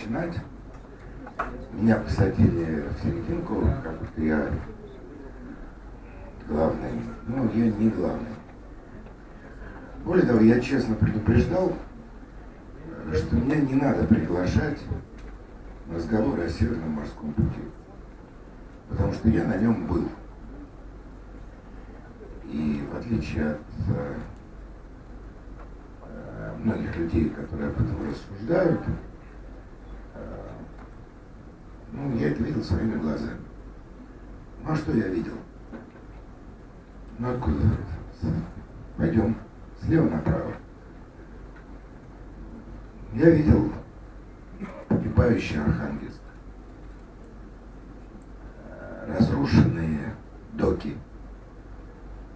начинать. Меня посадили в серединку, как будто я главный. Ну, я не главный. Более того, я честно предупреждал, что меня не надо приглашать на разговор о Северном морском пути. Потому что я на нем был. И в отличие от многих людей, которые об этом рассуждают, я это видел своими глазами. Ну а что я видел? Ну откуда? Пойдем слева направо. Я видел погибающий Архангельск, разрушенные доки,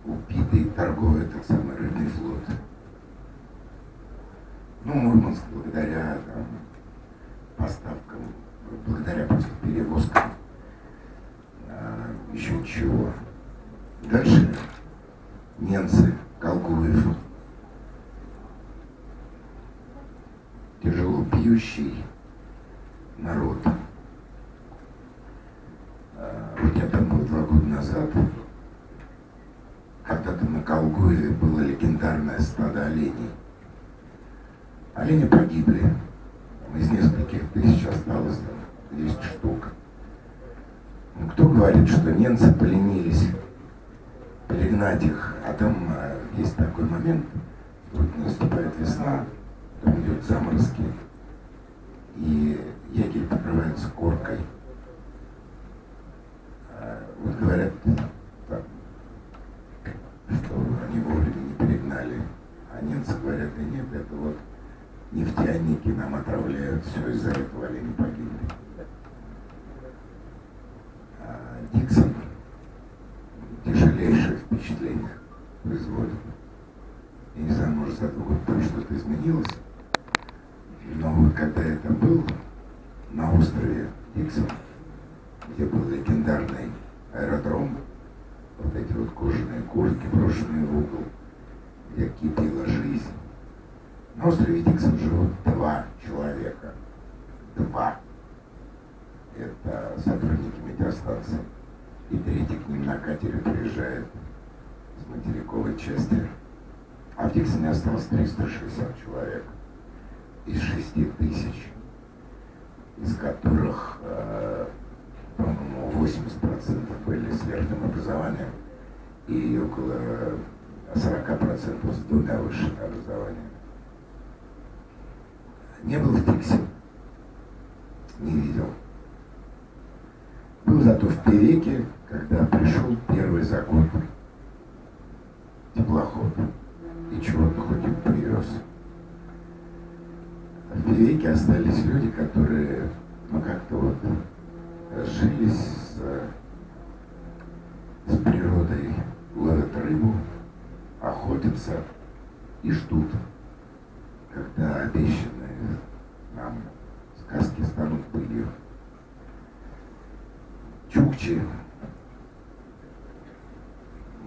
убитый торговый, тот самый рыбный флот. Мурманск благодаря поставкам, благодаря просто перевозкам, еще чего. Дальше немцы, Колгуев, тяжело пьющий народ. Вот я там был 2 года назад. Когда-то на Колгуеве было легендарное стадо оленей. Олени погибли. Из нескольких тысяч осталось 10 штук. Кто говорит, что немцы поленились перегнать их, а там есть такой момент, вот наступает весна, там идет заморозки, и егерь покрывается коркой. Вот говорят, что они вовремя не перегнали. А немцы говорят, да нет, это вот нефтяники нам отравляют, все из-за этого олени погибли. Никсон тяжелейшее впечатление производит. Я не знаю, может, за 2 года там что-то изменилось, но вот когда я там был, на острове Никсон, где был легендарный аэродром, вот эти вот кожаные куртки, брошенные в угол, где кипела жизнь. На острове Диксон живут 2 человека. 2. Это сотрудники метеостанции. И 3-й к ним на катере приезжает с материковой части. А в Диксоне осталось 360 человек. Из 6 тысяч, из которых, по-моему, 80% были с верхним образованием и около 40% с 2 высшими образованиями. Не был в Диксе, не видел. Был зато в Певеке, когда пришел первый за год теплоход и чего-то хоть и привез. В Певеке остались люди, которые, как-то вот сжились с природой, ловят рыбу, охотятся и ждут, когда обещанные нам сказки станут былью. Чукчи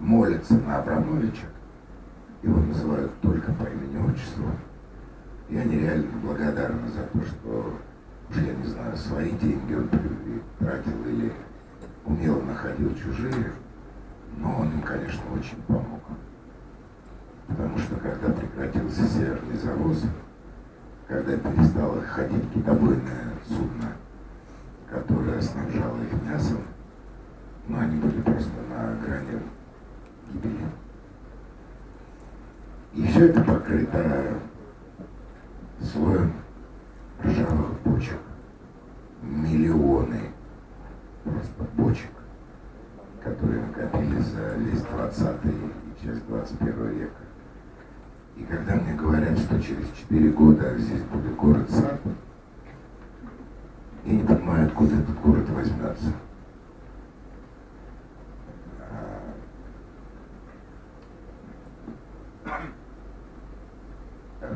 молятся на Абрамовича, его называют только по имени-отчеству, и они реально благодарны за то, что, уж я не знаю, свои деньги он тратил или умело находил чужие, но он им, конечно, очень помог. Потому что когда прекратился северный завоз, когда перестало ходить китобойное судно, которое снабжало их мясом, они были просто на грани гибели. И все это покрыто слоем ржавых бочек. Миллионы просто бочек, которые накопили за весь 20 и часть 21 века. И когда мне говорят, что через 4 года здесь будет город-сад, я не понимаю, откуда этот город возьмется.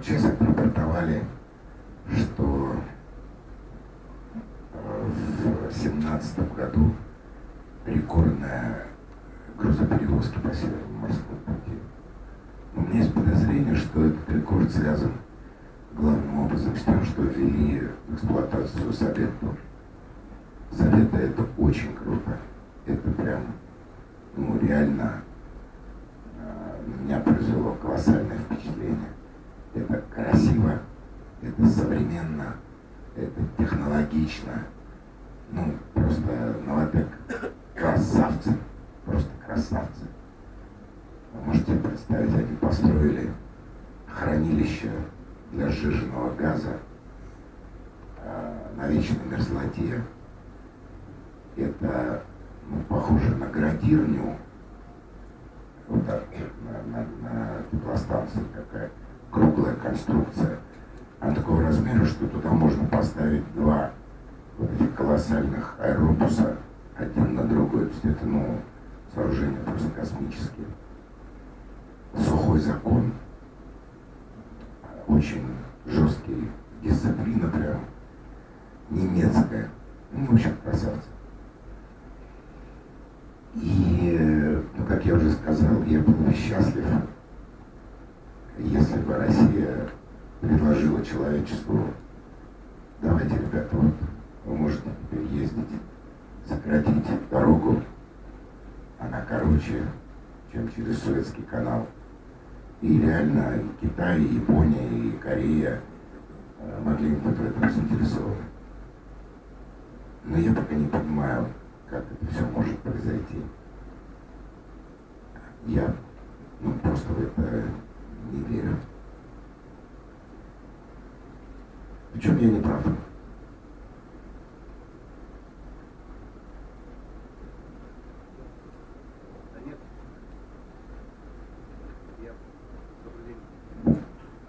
Сейчас отрапортовали, что в 2017 году рекордная грузоперевозки по Северному морскому пути. У меня есть подозрение, что этот рекорд связан главным образом с тем, что ввели в эксплуатацию Сабетту. Сабетта — это очень круто. Это прям, ну, реально на меня произвело колоссальное впечатление. Это красиво, это современно, это технологично. Ну, просто Новатэк красавцы, просто красавцы. Вы можете представить, они построили хранилище для сжиженного газа на вечной мерзлоте. Это, ну, похоже на градирню, вот так, на теплостанции такая круглая конструкция. Она такого размера, что туда можно поставить два вот этих колоссальных аэробуса один на другой. То есть это, ну, сооружения просто космические. Сухой закон, очень жесткий, дисциплина прям немецкая. Ну, в общем, красавцы. И, ну, как я уже сказал, я был бы счастлив, если бы Россия предложила человечеству: давайте, ребята, вот вы можете теперь ездить, сократить дорогу, она короче, чем через Суэцкий канал. И реально и Китай, и Япония, и Корея могли быть в этом заинтересованы. Но я пока не понимаю, как это все может произойти. Я, ну, просто в это не верю. В чем я не прав?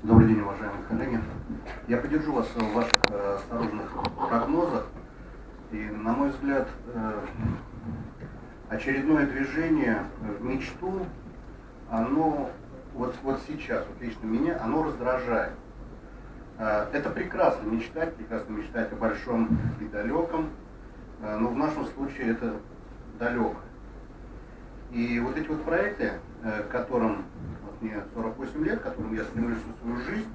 Добрый день, уважаемые коллеги. Я поддержу вас в ваших осторожных прогнозах. И, на мой взгляд, очередное движение в мечту, оно вот сейчас, вот лично меня, оно раздражает. Это прекрасно мечтать о большом и далеком, но в нашем случае это далеко. И вот эти вот проекты, которым вот мне 48 лет, которым я стремлюсь всю свою жизнь,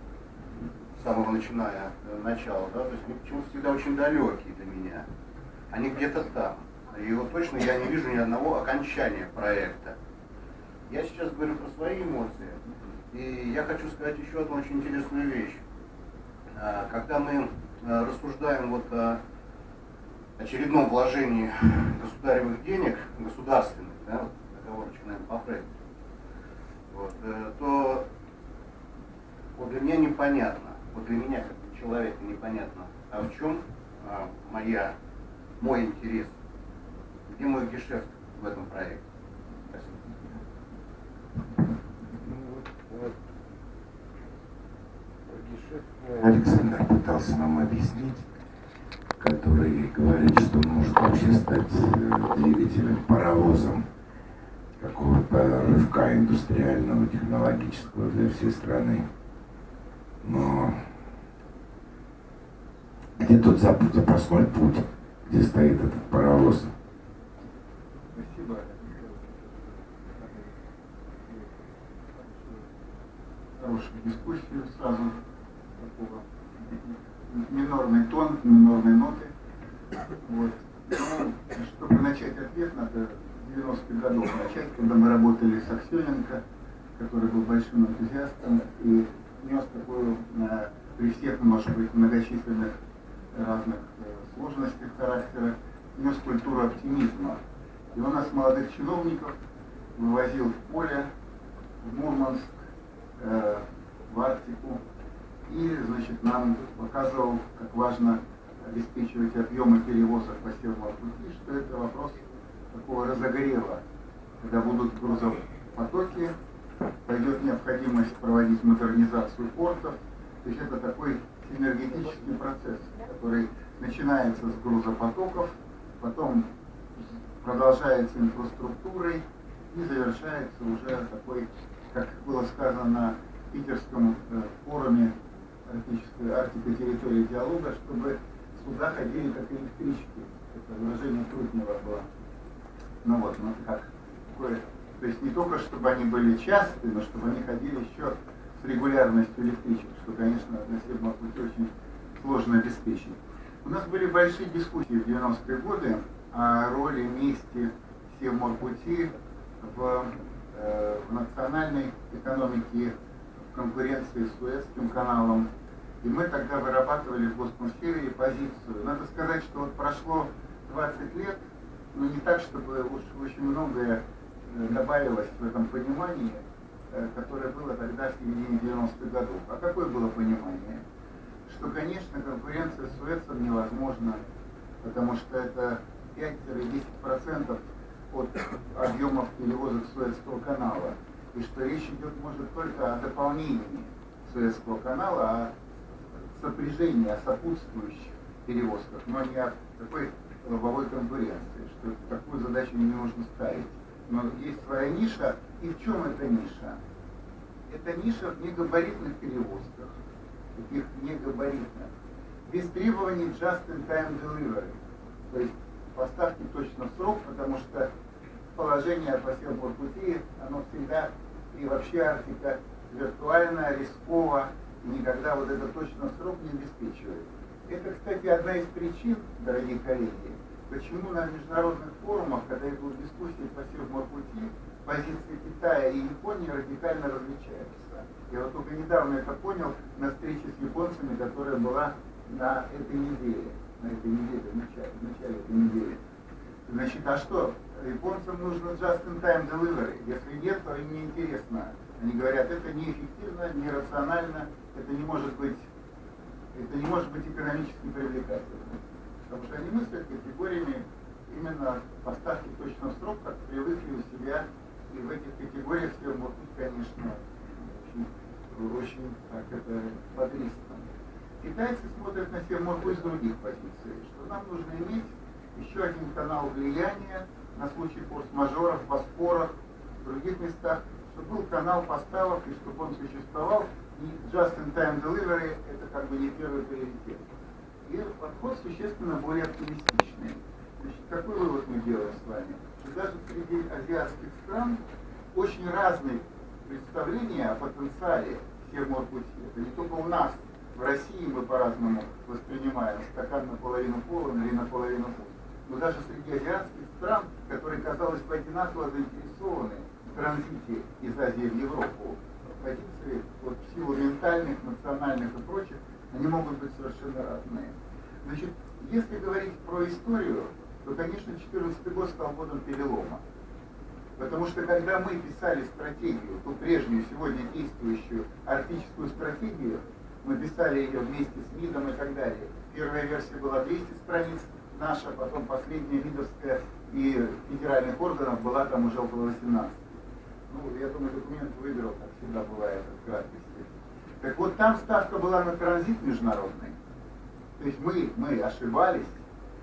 с самого начала, да, то есть они почему-то всегда очень далекие для меня. Они где-то там. И вот точно я не вижу ни одного окончания проекта. Я сейчас говорю про свои эмоции. И я хочу сказать еще одну очень интересную вещь. Когда мы рассуждаем вот о очередном вложении государевых денег, государственных, да, вот договорочка, наверное, по Фрейду, вот, то вот для меня непонятно, вот для меня как для человека непонятно, а в чем мой интерес, где мой гешефт в этом проекте. Александр пытался нам объяснить, который говорит, что он может вообще стать двигателем, паровозом какого-то рывка индустриального, технологического для всей страны. Но где тот запасной путь, где стоит этот паровоз? Спасибо. Хорошую дискуссию сразу, такого минорный тон, минорные ноты. Вот. Ну, чтобы начать ответ, надо с 90-х годов начать, когда мы работали с Аксененко, который был большим энтузиастом и нес такую, при всех, может быть, многочисленных разных сложностях характера, нес культуру оптимизма. И он нас, молодых чиновников, вывозил в поле, в Мурманск, в Арктику, и, значит, нам показывал, как важно обеспечивать объемы перевозок по Северному пути, что это вопрос такого разогрева, когда будут грузопотоки, пойдет необходимость проводить модернизацию портов. То есть это такой энергетический процесс, который начинается с грузопотоков, потом продолжается инфраструктурой и завершается уже такой, как было сказано на питерском форуме Арктика территории диалога, чтобы суда ходили как электрички. Это выражение Трутнева было. Ну вот, ну как. То есть не только чтобы они были частые, но чтобы они ходили еще с регулярностью электричек, что, конечно, на Севморпути очень сложно обеспечить. У нас были большие дискуссии в 90-е годы о роли, месте Севморпути в национальной экономике, в конкуренции с Суэцким каналом. И мы тогда вырабатывали в Госконсилии позицию. Надо сказать, что вот прошло 20 лет, но не так, чтобы уж очень многое добавилось в этом понимании, которое было тогда в середине 90-х годов. А какое было понимание? Что, конечно, конкуренция с Суэцем невозможна, потому что это 5-10% от объемов перевозок Суэцкого канала. И что речь идет, может, только о дополнении Суэцкого канала, о сопряжении, о сопутствующих перевозках, но не о такой лобовой конкуренции, что такую задачу не нужно ставить. Но есть своя ниша, и в чем эта ниша? Это ниша в негабаритных перевозках, таких негабаритных, без требований just-in-time delivery, то есть поставки точно в срок, потому что положение по Севморпути, оно всегда и вообще Арктика виртуально, рисково, и никогда вот это точно в срок не обеспечивает. Это, кстати, одна из причин, дорогие коллеги, почему на международных форумах, когда идут дискуссии по Севморпути, позиции Китая и Японии радикально различаются. Я вот только недавно это понял на встрече с японцами, которая была на этой неделе, в начале этой недели. Значит, а что? Японцам нужно just-in-time delivery. Если нет, то им неинтересно. Они говорят, это неэффективно, нерационально, это не может быть экономически привлекательным. Потому что они мыслят категориями именно поставки точно в срок, как привыкли у себя. И в этих категориях Севморпуть, конечно, очень так это подристно. Китайцы смотрят на Севморпуть с других позиций, что нам нужно иметь еще один канал влияния на случай форс-мажоров, в Боспорах, в других местах, чтобы был канал поставок и чтобы он существовал, и just-in-time delivery это как бы не первый приоритет. И подход существенно более оптимистичный. Значит, какой вывод мы делаем с вами? Что даже среди азиатских стран очень разные представления о потенциале Севморпути. Это не только у нас, в России мы по-разному воспринимаем стакан наполовину полон или наполовину пуст. Но даже среди азиатских стран, которые, казалось бы, одинаково заинтересованы в транзите из Азии в Европу, позиции вот, в силу ментальных, национальных и прочих, они могут быть совершенно разные. Значит, если говорить про историю, то, конечно, 2014 год стал годом перелома. Потому что когда мы писали стратегию, ту прежнюю, сегодня действующую арктическую стратегию, мы писали ее вместе с МИДом и так далее. Первая версия была 200 страниц, наша, потом последняя МИДовская и федеральных органов была там уже около 18. Ну, я думаю, документ выиграл, как всегда бывает, в краткости. Так вот, там ставка была на транзит международный. То есть мы ошибались,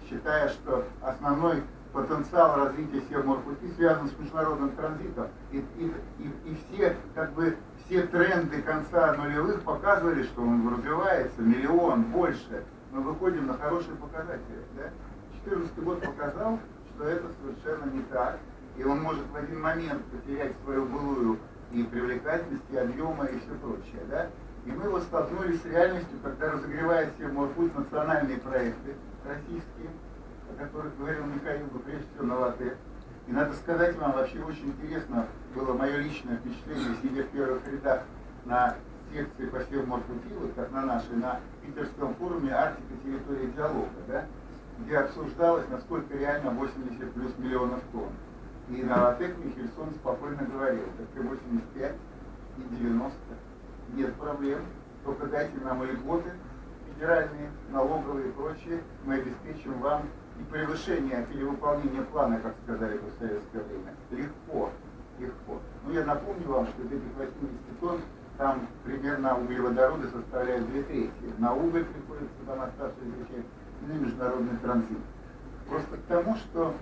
считая, что основной потенциал развития Севморпути связан с международным транзитом. И все, как бы, все тренды конца нулевых показывали, что он развивается, миллион, больше. Мы выходим на хорошие показатели. Да? 2014 год показал, что это совершенно не так. И он может в один момент потерять свою былую и привлекательность, и объемы, и все прочее. Да? И мы вот столкнулись с реальностью, когда разогревает Севморпуть национальные проекты российские, о которых говорил Михаил, прежде всего Новатэк. И надо сказать вам, вообще очень интересно было мое личное впечатление, сидя в первых рядах на секции по Севморпути, вот как на нашей, на Питерском форуме «Арктика. Территория диалога», да, где обсуждалось, насколько реально 80 плюс миллионов тонн. И Новатэк Михельсон спокойно говорил, так и 85, и 90. Нет проблем, только дайте нам льготы федеральные, налоговые и прочее, мы обеспечим вам и превышение, перевыполнение плана, как сказали в советское время. Легко. Ну, я напомню вам, что из этих 80 тонн там примерно углеводороды составляют 2/3. На уголь приходится там оставшиеся часть, и на международный транзит. Просто к тому, что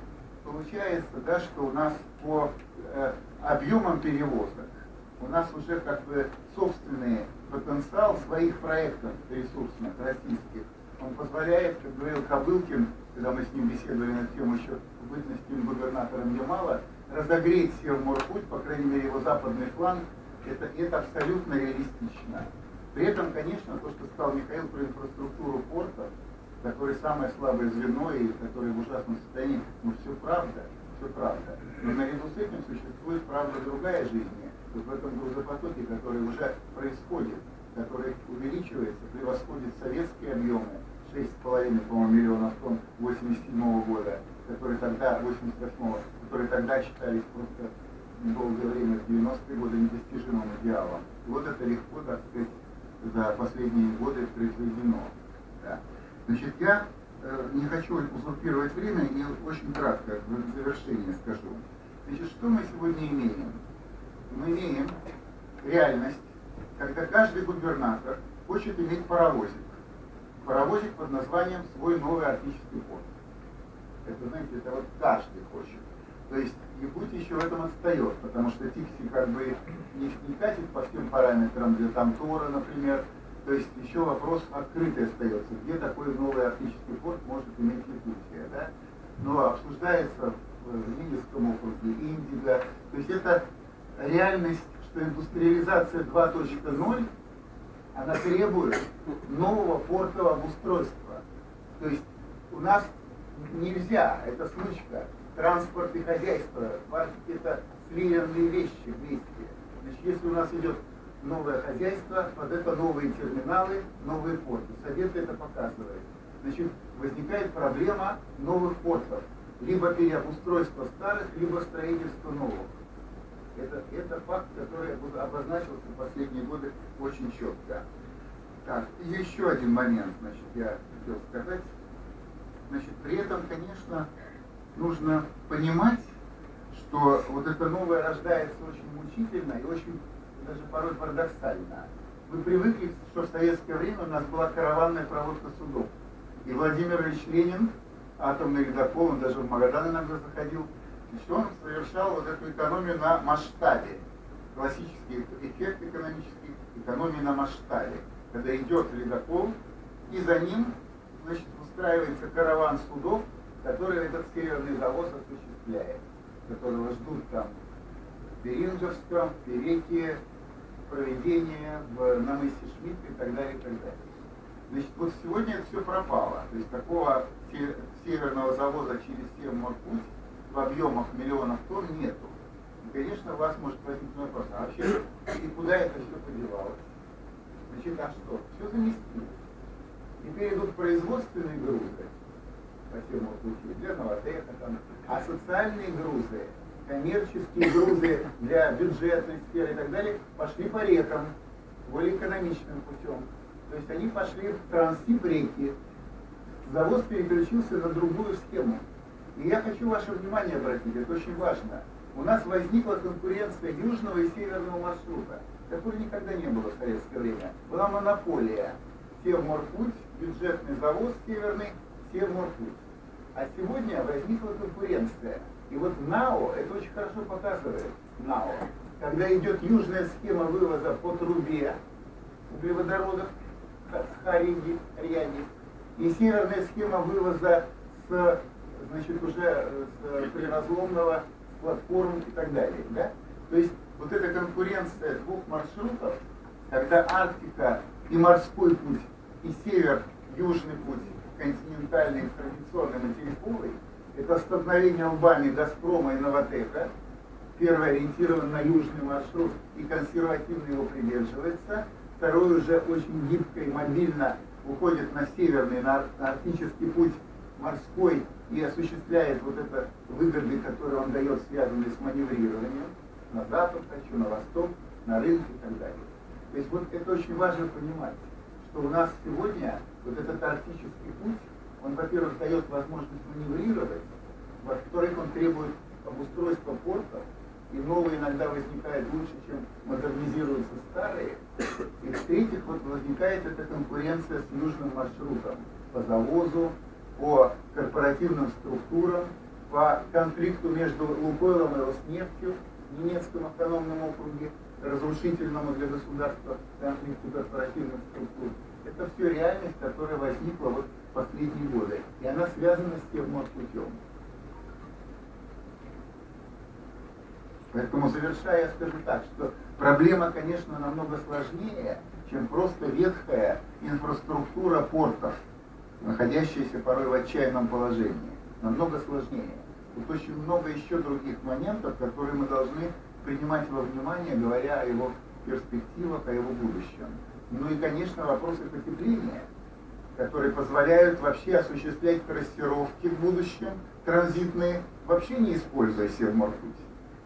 получается, да, что у нас по объемам перевозок у нас уже как бы собственный потенциал своих проектов ресурсных, российских. Он позволяет, как говорил Кобылкин, когда мы с ним беседовали на тему еще в бытности губернатором Ямала, разогреть Севморпуть, по крайней мере его западный фланг, Это абсолютно реалистично. При этом, конечно, то, что сказал Михаил про инфраструктуру порта, который самое слабое звено и который в ужасном состоянии, ну все правда, все правда. Но наряду с этим существует, правда, другая жизнь. Вот в этом грузопотоке, который уже происходит, который увеличивается, превосходит советские объемы, 6,5, по-моему, миллионов тонн 87 года, которые тогда, 88-го, которые тогда считались просто долгое время, в 90-е годы, недостижимым идеалом. И вот это легко, так сказать, за последние годы произведено. Да. Значит, я не хочу узурпировать время и очень кратко в завершение скажу. Значит, что мы сегодня имеем? Мы имеем реальность, когда каждый губернатор хочет иметь паровозик. Паровозик под названием «Свой новый арктический порт». Это, знаете, это вот каждый хочет. То есть Якутия еще в этом отстает, потому что Тикси как бы не катит по всем параметрам для Тамтора, например. То есть еще вопрос открытый остается, где такой новый арктический порт может иметь Якутия. Да? Но обсуждается в Ленинском округе, Индиго. То есть это реальность, что индустриализация 2.0, она требует нового портового обустройства. То есть у нас нельзя, это смычка, транспорт и хозяйство, в Арктике это слиянные вещи вместе. Значит, если у нас идет новое хозяйство, под это новые терминалы, новые порты. Совет это показывает. Значит, возникает проблема новых портов. Либо переобустройство старых, либо строительство новых. Это факт, который обозначился в последние годы очень четко. Так, и еще один момент, значит, я хотел сказать. Значит, при этом, конечно, нужно понимать, что вот это новое рождается очень мучительно и очень даже порой парадоксально. Мы привыкли, что в советское время у нас была караванная проводка судов. И Владимир Ильич Ленин, атомный ледокол, он даже в Магадан иногда заходил, значит, он совершал вот эту экономию на масштабе. Классический эффект экономический, экономии на масштабе. Когда идет ледокол, и за ним, значит, устраивается караван судов, который этот северный завоз осуществляет, которого ждут там в Беринджерском, в Переке, проведение на мысе Шмидт и так далее, и так далее. Значит, вот сегодня это все пропало. То есть такого северного завоза через Севморпуть в объемах миллионов тонн нету. И, конечно, у вас может возникнуть вопрос, а вообще и куда это все подевалось? Значит, а что? Все заместилось. Теперь идут производственные грузы по Севморпути для Новотека, там, а социальные грузы, коммерческие грузы для бюджетной сферы и так далее пошли по рекам, более экономичным путем. То есть они пошли в Транссиб реки. Завоз переключился на другую схему. И я хочу ваше внимание обратить, это очень важно. У нас возникла конкуренция южного и северного маршрута, которой никогда не было в советское время. Была монополия. Севморпуть, бюджетный завоз северный, Севморпуть. А сегодня возникла конкуренция. И вот НАО это очень хорошо показывает. НАО. Когда идет южная схема вывоза по трубе углеводородов с Хариги, Рьяги, и северная схема вывоза с, значит, уже с приразломного, с платформ и так далее. Да? То есть вот эта конкуренция двух маршрутов, когда Арктика и морской путь, и север-южный путь, континентальный, традиционный, материковый, это столкновение лбами Газпрома и Новотека. Первый ориентирован на южный маршрут и консервативно его придерживается. Второй уже очень гибко и мобильно уходит на северный, на арктический путь морской и осуществляет вот это выгоды, которые он дает, связанные с маневрированием. На запад хочу, на восток, на рынок и так далее. То есть вот это очень важно понимать, что у нас сегодня вот этот арктический путь, он, во-первых, дает возможность маневрировать, во-вторых, он требует обустройства портов, и новые иногда возникают лучше, чем модернизируются старые. И в-третьих, вот возникает эта конкуренция с южным маршрутом по завозу, по корпоративным структурам, по конфликту между Лукойлом и Роснефтью в Ненецком автономном округе, разрушительному для государства конфликту корпоративных структур. Это все реальность, которая возникла вот в последние годы. И она связана с Севморпутем. Поэтому, завершая, я скажу так, что Проблема, конечно, намного сложнее, чем просто ветхая инфраструктура портов, находящаяся порой в отчаянном положении. Намного сложнее. Тут очень много еще других моментов, которые мы должны принимать во внимание, говоря о его перспективах, о его будущем. Ну и, конечно, вопросы потепления, которые позволяют вообще осуществлять трассировки в будущем, транзитные, вообще не используя Севморпуть.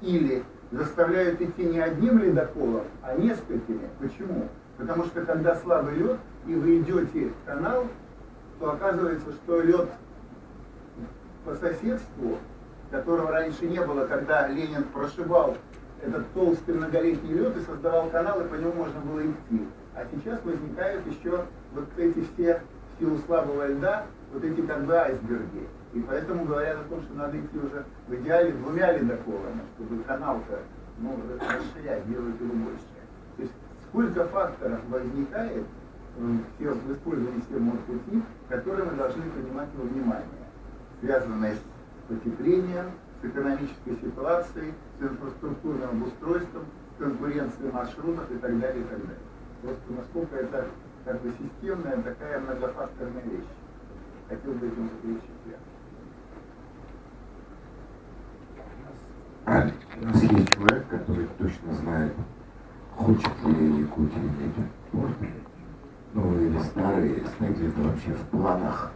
Или заставляют идти не одним ледоколом, а несколькими. Почему? Потому что когда слабый лед, и вы идете в канал, то оказывается, что лед по соседству, которого раньше не было, когда Ленин прошибал этот толстый многолетний лед и создавал канал, и по нему можно было идти. А сейчас возникают еще вот эти все, в силу слабого льда, вот эти как бы айсберги. И поэтому говорят о том, что надо идти уже в идеале двумя ледоколами, чтобы канал-то расширять, делать его больше. То есть сколько факторов возникает в использовании Севморпути, которые мы должны принимать во внимание, связанные с потеплением, с экономической ситуацией, с инфраструктурным обустройством, с конкуренцией маршрутов и так далее, и так далее. Просто насколько это как бы системная, такая многофакторная вещь. Хотел бы этим заключить я. У нас есть человек, который точно знает, хочет ли Якутия иметь порт, новые или старые, стоит ли это вообще в планах,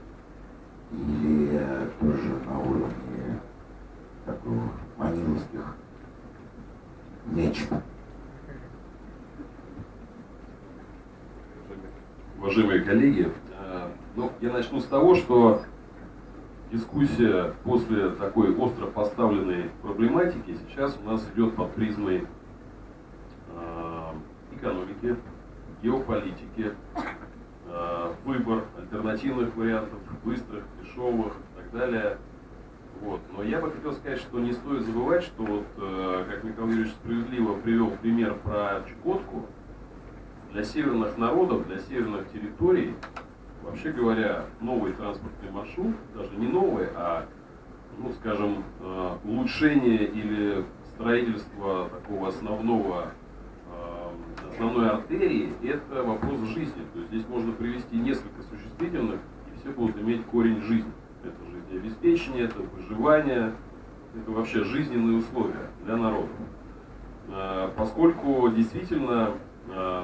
или тоже на уровне такого маниловских мечт. Уважаемые коллеги, я начну с того, что дискуссия после такой остро поставленной проблематики сейчас у нас идет под призмой экономики, геополитики, выбор альтернативных вариантов, быстрых, дешевых и так далее. Вот. Но я бы хотел сказать, что не стоит забывать, что вот, как Михаил Юрьевич справедливо привел пример про Чукотку, для северных народов, для северных территорий, вообще говоря, новый транспортный маршрут, даже не новый, а, ну, скажем, улучшение или строительство такого основной артерии, это вопрос жизни. То есть здесь можно привести несколько существительных, и все будут иметь корень жизни. Это жизнеобеспечение, это выживание, это вообще жизненные условия для народа. Поскольку действительно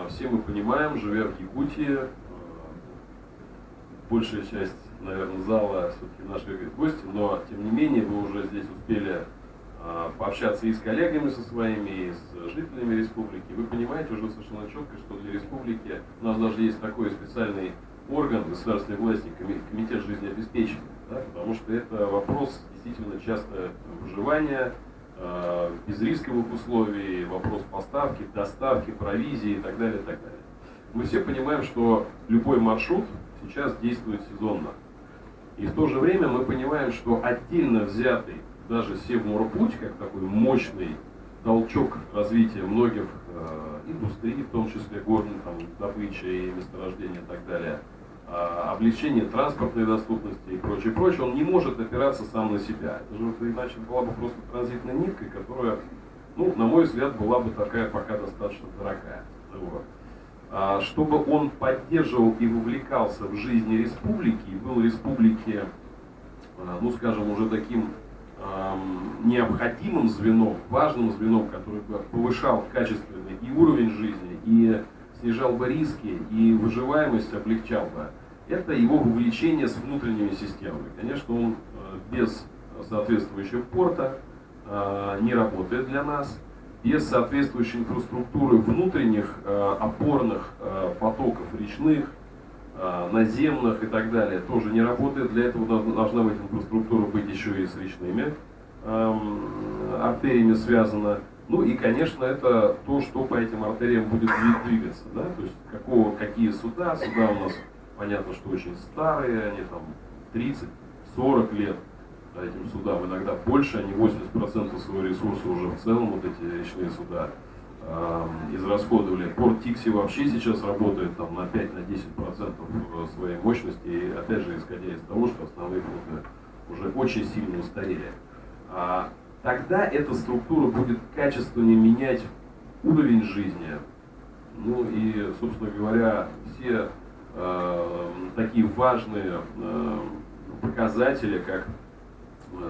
все мы понимаем, живя в Якутии, большая часть, наверное, зала все-таки наши гости, но тем не менее вы уже здесь успели пообщаться и с коллегами со своими, и с жителями республики. Вы понимаете уже совершенно четко, что для республики у нас даже есть такой специальный орган государственной власти, комитет жизнеобеспечения, да, потому что это вопрос действительно часто выживания, безрисковых условий, вопрос поставки, доставки, провизии и так далее, и так далее. Мы все понимаем, что любой маршрут сейчас действует сезонно. И в то же время мы понимаем, что отдельно взятый даже Севморпуть, как такой мощный толчок развития многих индустрий, в том числе горной добычи и месторождения и так далее, облегчение транспортной доступности и прочее, прочее, он не может опираться сам на себя. Это же иначе была бы просто транзитной ниткой, которая, ну, на мой взгляд, была бы такая пока достаточно дорогая. Вот. Чтобы он поддерживал и вовлекался в жизни республики, и был республике, ну, скажем, уже таким необходимым звеном, важным звеном, который бы повышал качественный и уровень жизни, и снижал бы риски, и выживаемость облегчал бы, это его вовлечение с внутренними системами. Конечно, он без соответствующего порта не работает для нас, без соответствующей инфраструктуры внутренних опорных потоков речных, наземных и так далее тоже не работает. Для этого должна быть инфраструктура быть еще и с речными артериями связана. Ну и, конечно, это то, что по этим артериям будет двигаться. Да? То есть какие суда. Суда у нас, понятно, что очень старые, они там 30-40 лет этим судам, иногда больше, они 80% своего ресурса уже в целом, вот эти речные суда, израсходовали. Порт Тикси вообще сейчас работает там на 5-10% своей мощности, и опять же, исходя из того, что основные флоты уже очень сильно устарели. Тогда эта структура будет качественнее менять уровень жизни, ну и, собственно говоря, все такие важные показатели, как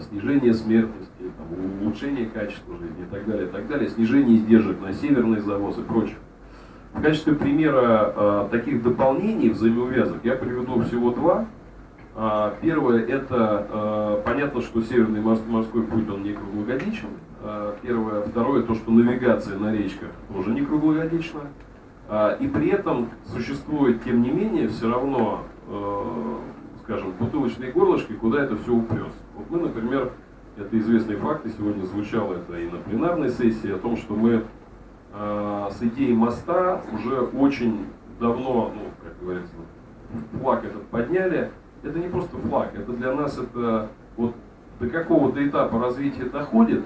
снижение смертности, там, улучшение качества жизни и так далее, снижение издержек на северный завоз и прочее. В качестве примера таких дополнений взаимоувязок я приведу всего два. Первое, это понятно, что Северный морской путь, он не круглогодичен. Первое. Второе, то, что навигация на речках тоже не круглогодична. И при этом существует, тем не менее, все равно, скажем, бутылочные горлышки, куда это все упрется. Вот мы, например, это известный факт, и сегодня звучало это и на пленарной сессии, о том, что мы с идеей моста уже очень давно, ну, как говорится, флаг этот подняли. Это не просто флаг, это для нас это вот до какого-то этапа развития доходит,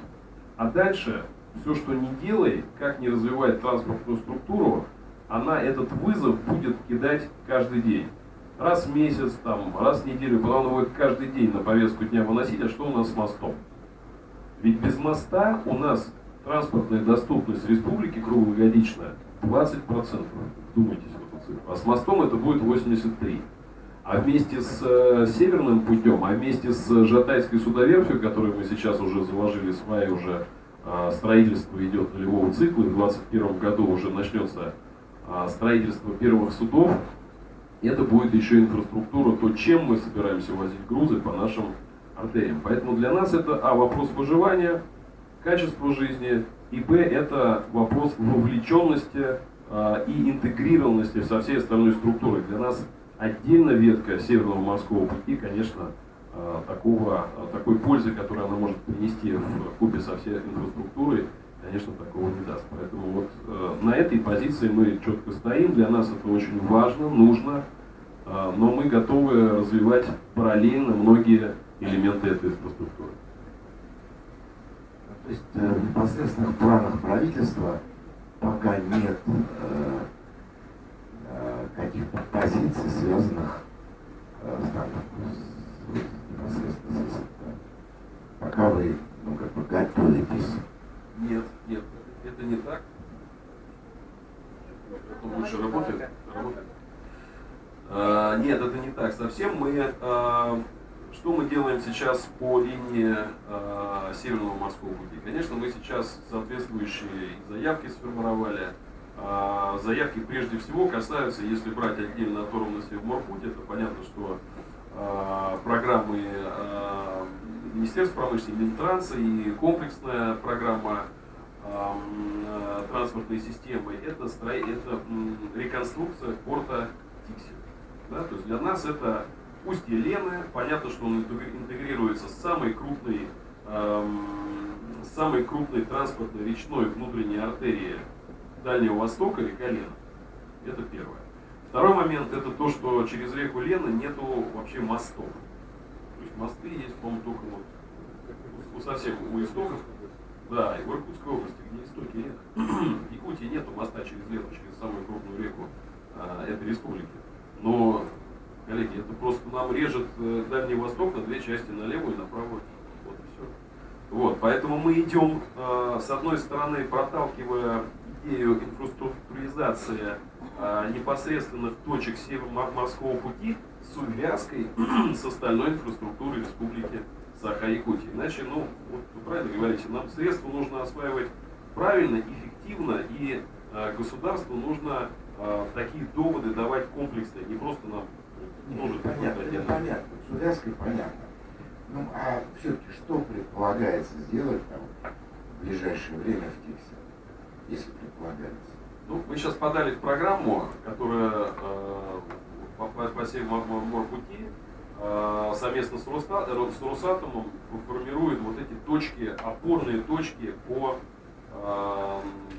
а дальше все, что не делай, как не развивать транспортную структуру, она этот вызов будет кидать каждый день. Раз в месяц, там, раз в неделю, потом она будет каждый день на повестку дня выносить, а что у нас с мостом? Ведь без моста у нас транспортная доступность республики круглогодичная 20%. Вдумайтесь в эту цифру. А с мостом это будет 83%. А вместе с Северным путем, а вместе с Жатайской судоверфью, которую мы сейчас уже заложили сваи, уже строительство идет нулевого цикла, и в 2021 году уже начнется строительство первых судов, это будет еще инфраструктура, то, чем мы собираемся возить грузы по нашим артериям. Поэтому для нас это вопрос выживания, качества жизни, и это вопрос вовлеченности и интегрированности со всей остальной структурой. Для нас отдельно ветка Северного морского пути, конечно, такой пользы, которую она может принести в купе со всей инфраструктурой, конечно, такого не даст. Поэтому вот на этой позиции мы четко стоим. Для нас это очень важно, нужно, но мы готовы развивать параллельно многие элементы этой инфраструктуры. То есть в непосредственных планах правительства пока нет каких-то позиций, связанных непосредственно с этим. Пока вы готовитесь. Нет, это не так. Микрофон лучше работает? Нет, это не так совсем. Что мы делаем сейчас по линии Северного морского пути? Конечно, мы сейчас соответствующие заявки сформировали. Заявки прежде всего касаются, если брать отдельно оторванно Севморпуть, это понятно, что программы Министерства промышленности, Минтранса и комплексная программа транспортной системы, это реконструкция порта Тикси. Да? То есть для нас это устье Лены, понятно, что он интегрируется с самой крупной транспортной речной внутренней артерии Дальнего Востока, река Лена. Это первое. Второй момент, это то, что через реку Лена нету вообще мостов. То есть мосты есть, по-моему, только вот совсем у истоков. Да, и в Иркутской области, где истоки Лены. В Якутии нету моста через Лену, через самую крупную реку этой республики. Но, коллеги, это просто нам режет Дальний Восток на две части, на левую и на правую. Вот и все. Вот, поэтому мы идем, с одной стороны, проталкивая идею инфраструктуризации непосредственных точек Североморского пути с увязкой с остальной инфраструктурой Республики Саха-Якутия. Иначе, ну, вот вы правильно говорите, нам средства нужно осваивать правильно, эффективно, и государству нужно такие доводы давать комплексно, не просто нам нужно. Понятно, это понятно, с увязкой понятно. Ну, а все-таки что предполагается сделать там в ближайшее время в Тиксе, если предполагается? Ну, мы сейчас подали в программу, которая по Североморпути совместно с Росатомом формирует вот эти точки, опорные точки по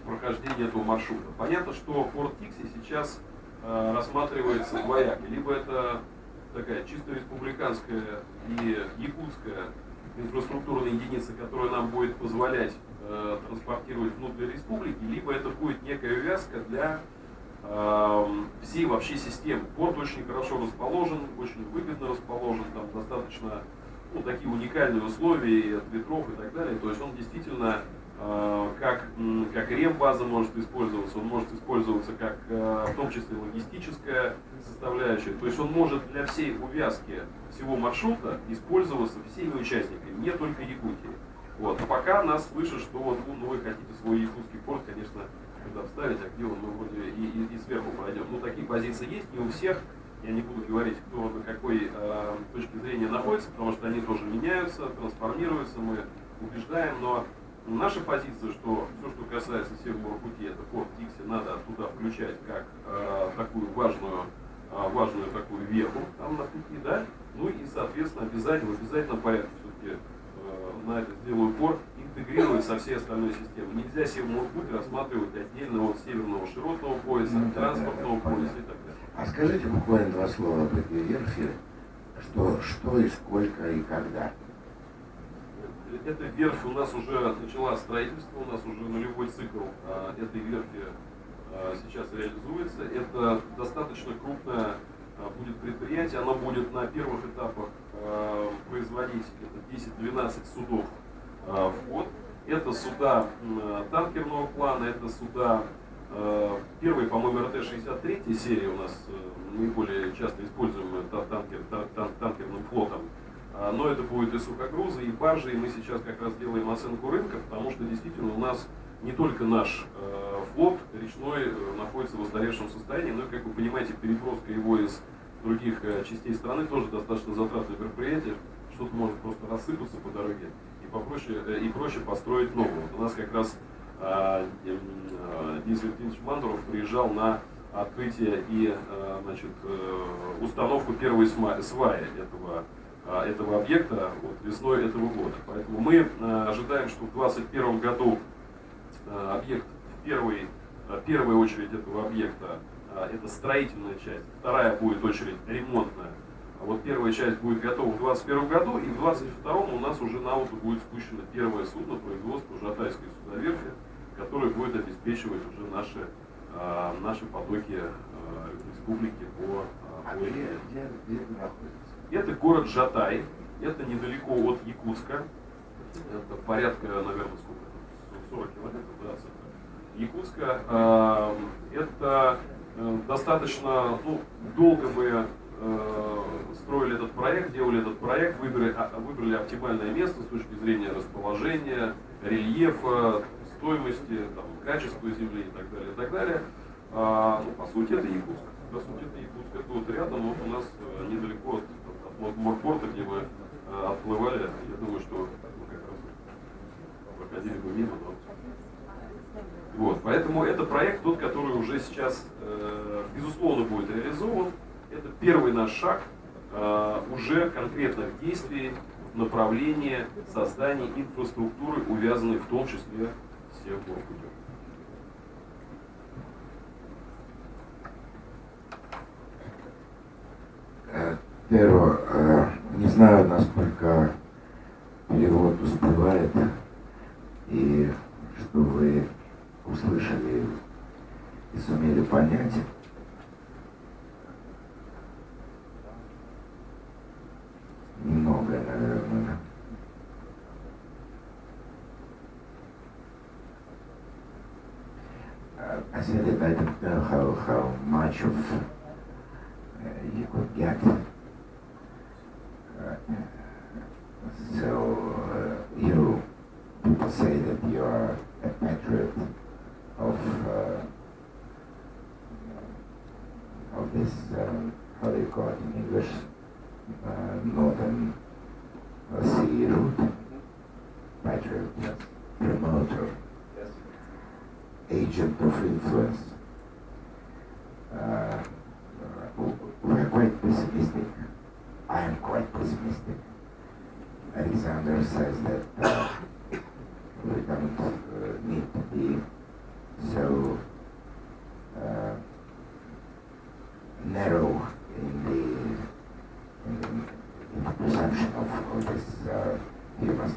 прохождению этого маршрута. Понятно, что порт Тикси сейчас рассматривается двояко. Либо это такая чисто республиканская и якутская инфраструктурная единица, которая нам будет позволять транспортировать внутрь республики, либо это будет некая увязка для всей вообще системы. Порт очень хорошо расположен, очень выгодно расположен, там достаточно такие уникальные условия от ветров и так далее. То есть он действительно как рембаза может использоваться, он может использоваться как в том числе логистическая составляющая. То есть он может для всей увязки всего маршрута использоваться всеми участниками, не только Якутии. Вот. А пока нас слышат, что вот, вы хотите свой якутский порт, конечно, куда вставить, а где он, мы вроде и сверху пройдем. Ну, такие позиции есть, не у всех. Я не буду говорить, кто на какой точке зрения находится, потому что они тоже меняются, трансформируются, мы убеждаем, но наша позиция, что все, что касается Северного пути, это порт Дикси, надо туда включать как такую важную такую веху там на пути, да, ну и, соответственно, в обязательном порядке все-таки на это сделаю упор, интегрировать со всей остальной системой. Нельзя Северный путь рассматривать отдельно от северного широтного пояса, транспортного пояса и так далее. А скажите буквально два слова об этой верфи, что и сколько и когда. Эта верфь у нас уже начала строительство, у нас уже нулевой цикл этой верфи сейчас реализуется. Это достаточно крупное будет предприятие, оно будет на первых этапах производить 10-12 судов в год. Это суда танкерного плана, это суда первый, по-моему, РТ-63 серии у нас наиболее часто используемая танкерным флотом. Но это будет и сухогрузы, и баржи, и мы сейчас как раз делаем оценку рынка, потому что действительно у нас не только наш флот речной находится в устаревшем состоянии, но, как вы понимаете, переброска его из других частей страны тоже достаточно затратное мероприятие, что-то может просто рассыпаться по дороге и проще построить новую. Вот у нас как раз Денис Валентинович Мантуров приезжал на открытие и установку первой сваи этого объекта весной этого года. Поэтому мы ожидаем, что в 2021 году объект в первой очередь этого объекта это строительная часть, вторая будет очередь ремонтная. А вот первая часть будет готова в 2021 году, и в 2022 у нас уже на воду будет спущено первое судно производства Жатайской судоверфи, которое будет обеспечивать уже наши потоки республики по Где это находится? Это город Жатай, это недалеко от Якутска, это порядка, наверное, 40 километров, да, от Якутска. Это достаточно долго мы строили этот проект, делали этот проект, выбрали оптимальное место с точки зрения расположения, рельефа, стоимости, качества земли и так далее, и так далее. По сути, это Якутск. Это вот рядом, вот у нас недалеко от морпорта, где мы отплывали. Я думаю, что мы как раз проходили бы мимо. Вот, поэтому это проект тот, который уже сейчас, безусловно, будет реализован. Это первый наш шаг уже конкретных действий в направлении создания инфраструктуры, увязанной в том числе с Северным. Теро, не знаю, насколько перевод успевает, и что вы услышали и сумели понять. Немного, наверное. I said that I don't know how much of you could get. You people say that you are a patriot of this, how do you call it in English, Northern Sea route, patriot, promoter, agent of influence. We're quite pessimistic. I am quite pessimistic. Alexander says that we don't need to be so narrow in the perception of this. You must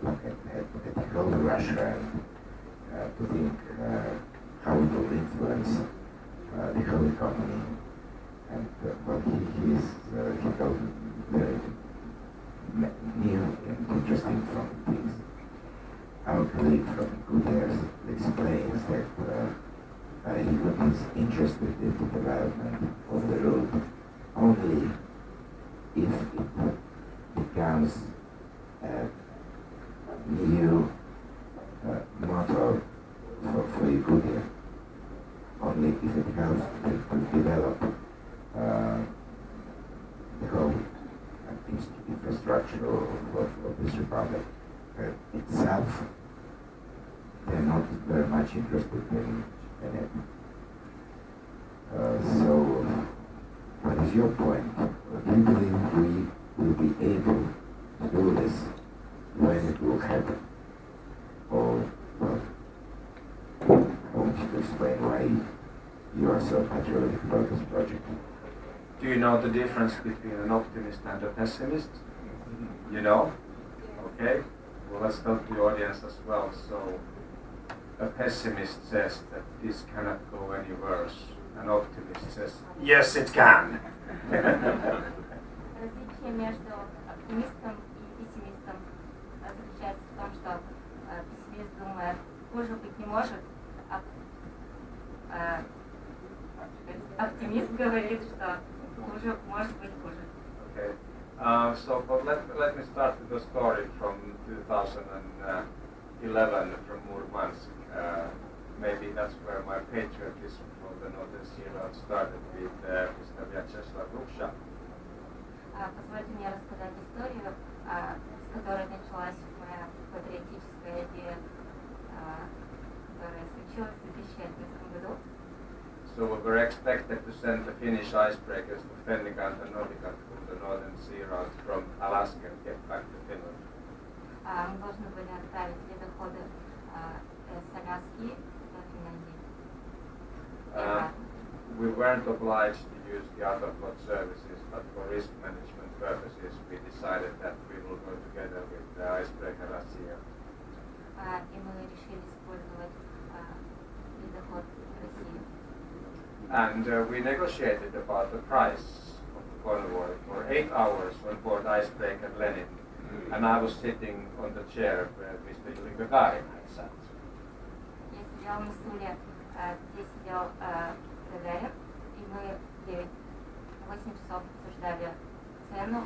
look at the whole Russia and to think how it will influence the whole economy. And he told very new and interesting things. our colleague from Gutierrez explains that he was interested in the development of the road only if it becomes a new motor for Yakutia, only if it helps to develop the whole infrastructure of this republic itself. They're not very much interested in it. So, what is your point? Do you believe we will be able to do this when it will happen? Or, well, I want you to explain why you are so patriotic about this project. Do you know the difference between an optimist and a pessimist? You know? Okay. Well, let's tell the audience as well. So, a pessimist says that this cannot go any worse. An optimist says, yes, it can. Различие между оптимистом и пессимистом заключается в том, что пессимист думает, хуже быть не может, а оптимист говорит, что хуже может быть хуже. Okay. But let me start with a story from 2011 from Murmansk. Maybe that's where my patriotism for the Northern Sea Road started with Mr. Vyacheslav Ruksha. Позвольте мне рассказать историю, с которой началась моя патриотическая идея, которая случилась в 2011 году. So we were expected to send the Finnish icebreakers to Fennikat and Novikat from the Northern Sea Route from Alaska and get back to Finland. Мы должны были отправить ледоходы с Аляски до Финляндии. We weren't obliged to use the other float services, but for risk management purposes, we decided that we will go together with the icebreaker Russia. И мы решили использовать ледоход России. And we negotiated about the price of the convoy for 8 hours on board icebreaker Lenin, and I was sitting on the chair where Mr. Yuri Gagarin had sat. Я сидел на стуле, где сидел Гагарин, и мы 8 часов обсуждали цену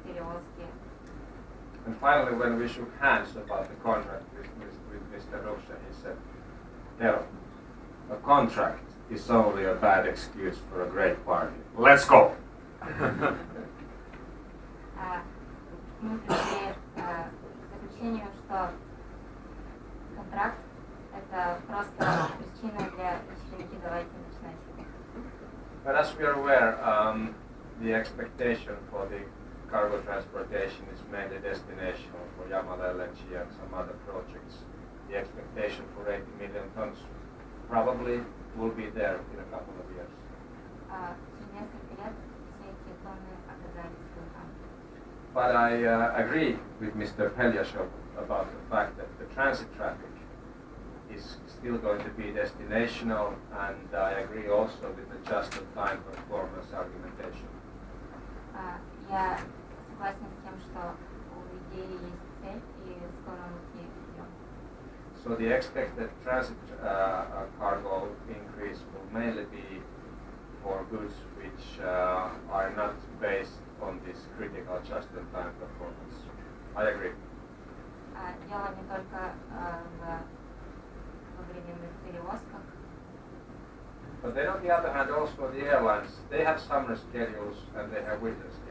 перевозки. And finally, when we shook hands about the contract with Mr. Rocha, he said, "Tero, a contract is only a bad excuse for a great party. Let's go!" Мы пришли к заключению, что контракт – это просто причина для вечеринки, давайте начинать. But as we are aware, the expectation for the cargo transportation is mainly destinational for Jamala LNG and some other projects. The expectation for 80 million tons probably will be there in a couple of years. Через несколько лет все эти тонны оказались в руках. But I agree with Mr. Pelyashov about the fact that the transit traffic is still going to be destinational, and I agree also with the just-in-time performance argumentation. Я согласен с тем, что у идеи есть цель, и в сторону к ней идем. So the expected transit cargo increase will mainly be for goods which are not based on this critical just-in-time performance. I agree. Дело не только во временных перевозках. But then on the other hand, also the airlines, they have summer schedules and they have winter schedules.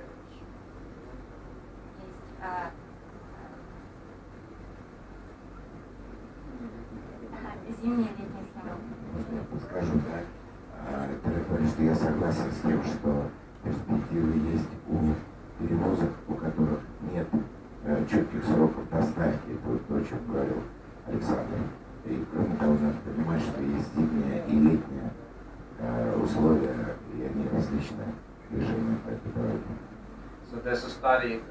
Есть зимние и летние схемы. Скажу так, Анатолий, что я согласен с тем, что перспективы есть у перевозок, у которых нет четких сроков доставки, то, о чем говорил Александр. И кроме того, надо понимать, что есть зимние и летние условия, и они различны движения по этой дороге. So there's a study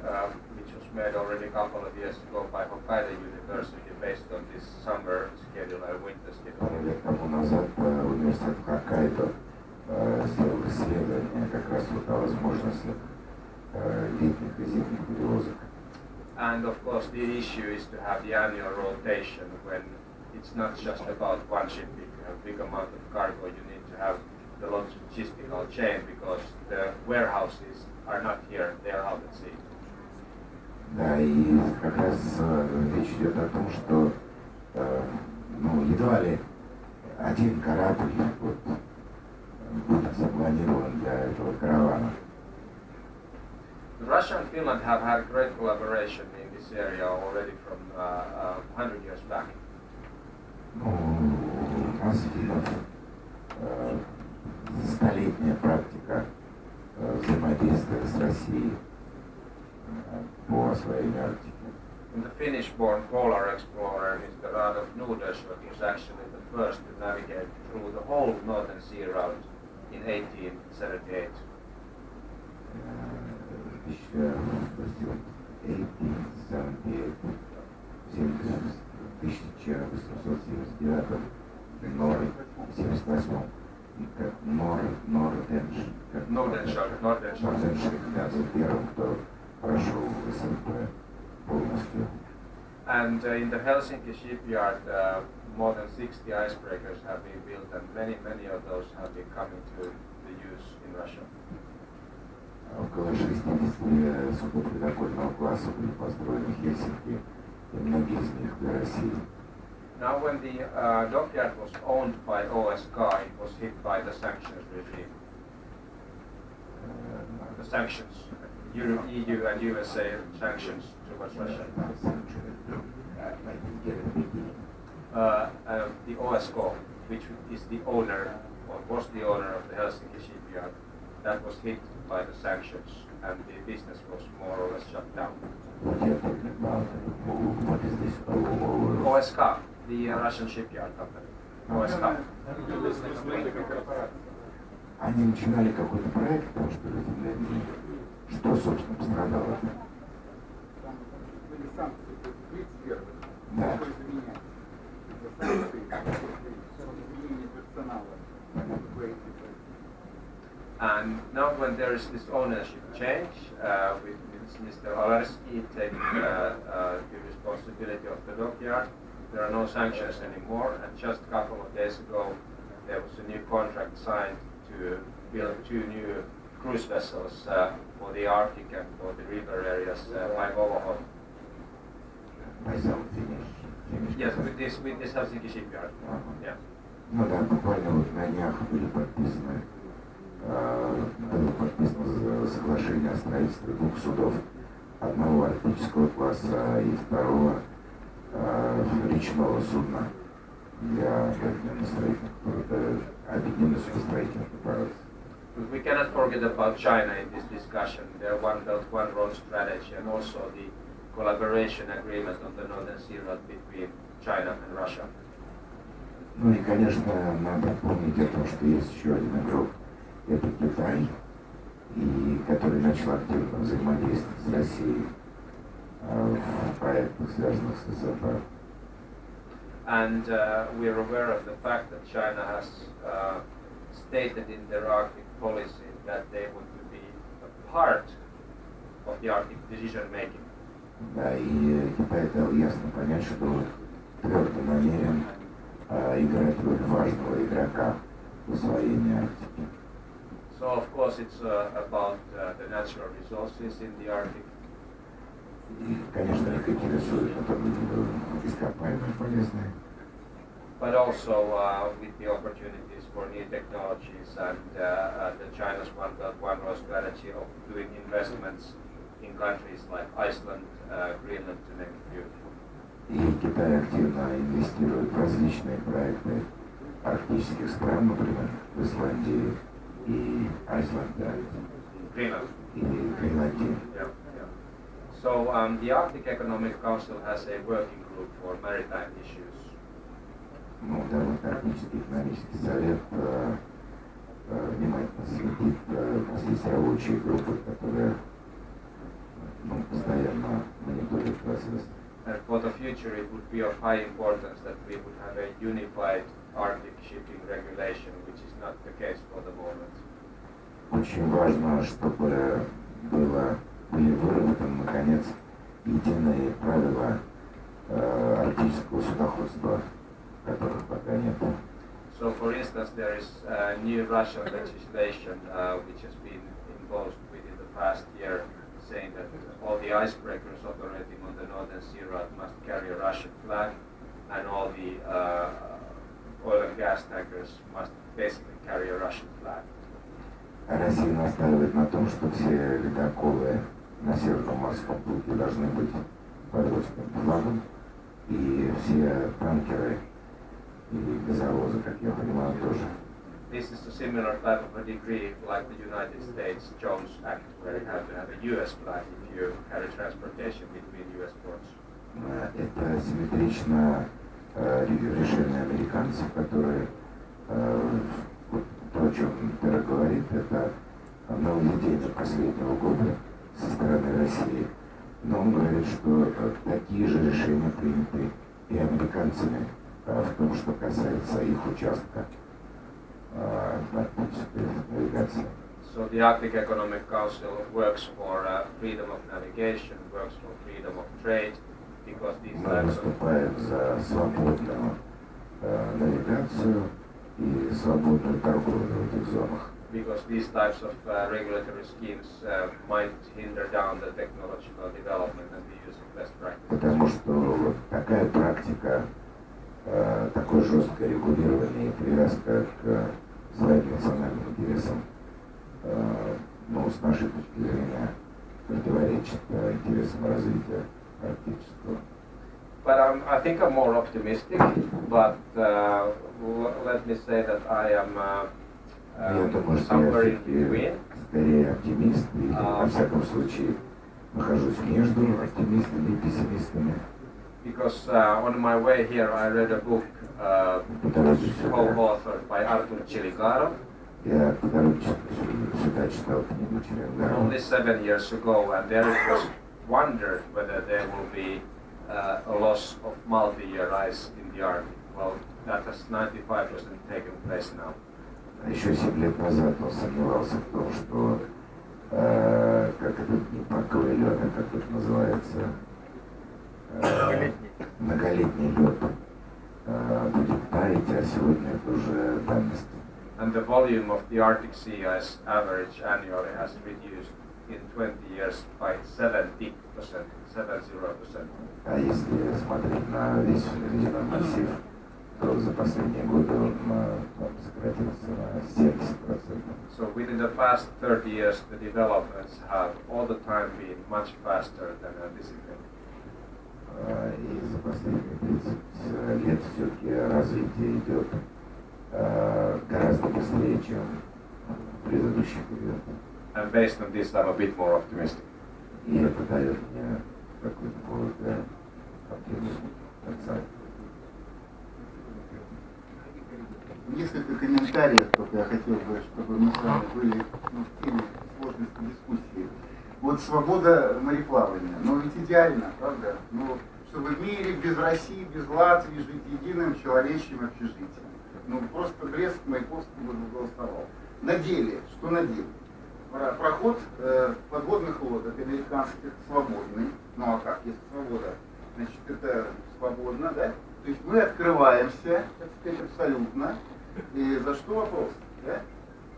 which was made already a couple of years ago by Hokkaido University based on this summer schedule and winter schedule. Пару лет тому назад университет Хоккайдо сделал исследование как раз вот о возможностях летних и зимних перевозок. And of course, the issue is to have the annual rotation when it's not just about one ship. If you have a big amount of cargo, you need to have the logistical chain because the warehouses are not here, they are out at sea. Да, и как раз речь идет о том, что ну, едва ли один корабль вот, будет запланирован для этого каравана. Russia and Finland have had great collaboration in this area already from 100 years back. Ну, у нас финнов столетняя практика взаимодействия с Россией по освоению Арктики. And the Finnish-born polar explorer, Mr. Adolf Nordenskiöld, was actually the first to navigate through the whole Northern Sea route in 1878. Норденшик, да, был первым, кто прошел СНП полностью. And in the Helsinki shipyard, more than 60 icebreakers have been built, and many of those have been coming to the use in Russia. Около 60 судов ледокольного класса были построены в Хельсинки, и многие из них для России. Now, when the dockyard was owned by OSK, it was hit by the sanctions regime. The sanctions, EU and USA sanctions towards Russia. The OSK, which is the owner, or was the owner of the Helsinki shipyard, that was hit by the sanctions, and the business was more or less shut down. What is this? OSK, the Russian shipyard company. OSK. Они начинали какой-то проект, потому что что, собственно, пострадало? Там были санкции 31-х. Да. Пришлось заменять. За санкции, изменение персонала. And now when there is this ownership change, with Mr. Olersky taking the responsibility of the dockyard, there are no sanctions anymore, and just a couple of days ago there was a new contract signed to build 2 new cruise vessels for the Arctic and for the river areas by Voloho. Yes, with this Helsinki shipyard. Yeah. Ну да, буквально вот на днях было подписано соглашение о строительстве 2 судов, одного арктического класса и второго речного судна для объединенной судостроительной корпорации. We cannot forget about China in this discussion, their One Belt, One Road strategy, and also the collaboration agreement on the Northern Sea Route between China and Russia. Ну и, конечно, надо помнить о том, что есть еще один игрок, это Китай, и который начал активно взаимодействовать с Россией в проектах, связанных с СФР. And we are aware of the fact that China has stated in their Arctic policy that they want to be a part of the Arctic decision making. Да, и Китай дал ясно понять, что твердо намерен играть роль важного игрока в освоении Арктики. So of course it's about the natural resources in the Arctic. И, конечно, их интересует ископаемые полезные. But also with the opportunities for new technologies and the China's One Belt, One Road strategy of doing investments in countries like Iceland, Greenland, to name a few. И Китай активно инвестирует в различные проекты арктических стран, например, в Исландии и Айсланде, Greenland. и Гренландии. Yeah. So the Arctic Economic Council has a working group for maritime issues. Ну, да, вот Арктический экономический совет внимательно следит, здесь рабочие группы, которые постоянно мониторят процесс. And for the future, it would be of high importance that we would have a unified Arctic shipping regulation, which is not the case for the moment. Очень важно, чтобы были выработаны, наконец, единые правила арктического судоходства, которых пока нет. So, for instance, there is new Russian legislation which has been imposed within the past year, saying that all the icebreakers operating on the Northern Sea route must carry a Russian flag, and all the oil and gas tankers must basically carry a Russian flag. Россия настаивает на том, что все ледоколы на Северном морском пути должны быть под русским флагом, и все танкеры и газовозы, как я понимаю, тоже. This is a similar type of a decree like the United States Jones Act, where you have to have a US flag if you carry transportation between US ports. Это симметрично решение американцев, которые, вот то, о чем Тера говорит, это нововведение последнего года со стороны России. Но он говорит, что такие же решения приняты и американцами в том, что касается их участка в арктической навигации. So the Arctic Economic Council works for freedom of navigation, works for freedom of trade, because these Мы types of выступаем за свободную навигацию и свободную торговлю в этих зонах. because these types of regulatory schemes might hinder down the technological development and the use of best practices. Потому что вот такая практика, такое жесткое регулирование и привязка к своим национальным интересам, ну, с нашей точки зрения, противоречит интересам развития арктического. But I think I'm more optimistic, but let me say that I am Я думаю, что somewhere я in все-таки between. скорее оптимист, и во всяком случае нахожусь между оптимистами и пессимистами. Because on my way here I read a book co-authored by Artur Chiligarov Я по дороге сюда читал книгу Челенгарова. only 7 years ago, and there it was wondered whether there will be a loss of multi-year ice in the Arctic. Well, that has 95% taken place now. Еще 7 лет назад он сомневался в том, что как это не паковый лед, а как это называется, многолетний лед будет таять, а сегодня это уже данность. And the volume of the Arctic sea ice average annually has reduced in 20 years by 70%, 70%. А если смотреть на весь ледяной массив, то за последние годы он сократился на 70%. So within the past 30 years, the developments have all the time been much faster than anticipated. И за последние 30 лет все-таки развитие идет гораздо быстрее, чем в предыдущий период. And based on this, I'm a bit more optimistic. И это дает мне какой-то повод для оптимизма. Несколько комментариев, только я хотел бы, чтобы мы с вами были в теме сложности дискуссии. Вот свобода мореплавания, ведь идеально, правда? Чтобы в мире без России, без Латвии жить единым человечьим общежитием. Просто Брест-Маяковский бы голосовал. На деле, что на деле? Проход подводных лодок американских свободный. А как, если свобода? Значит, это свободно, да? То есть мы открываемся, так сказать, абсолютно. И за что вопрос? Да?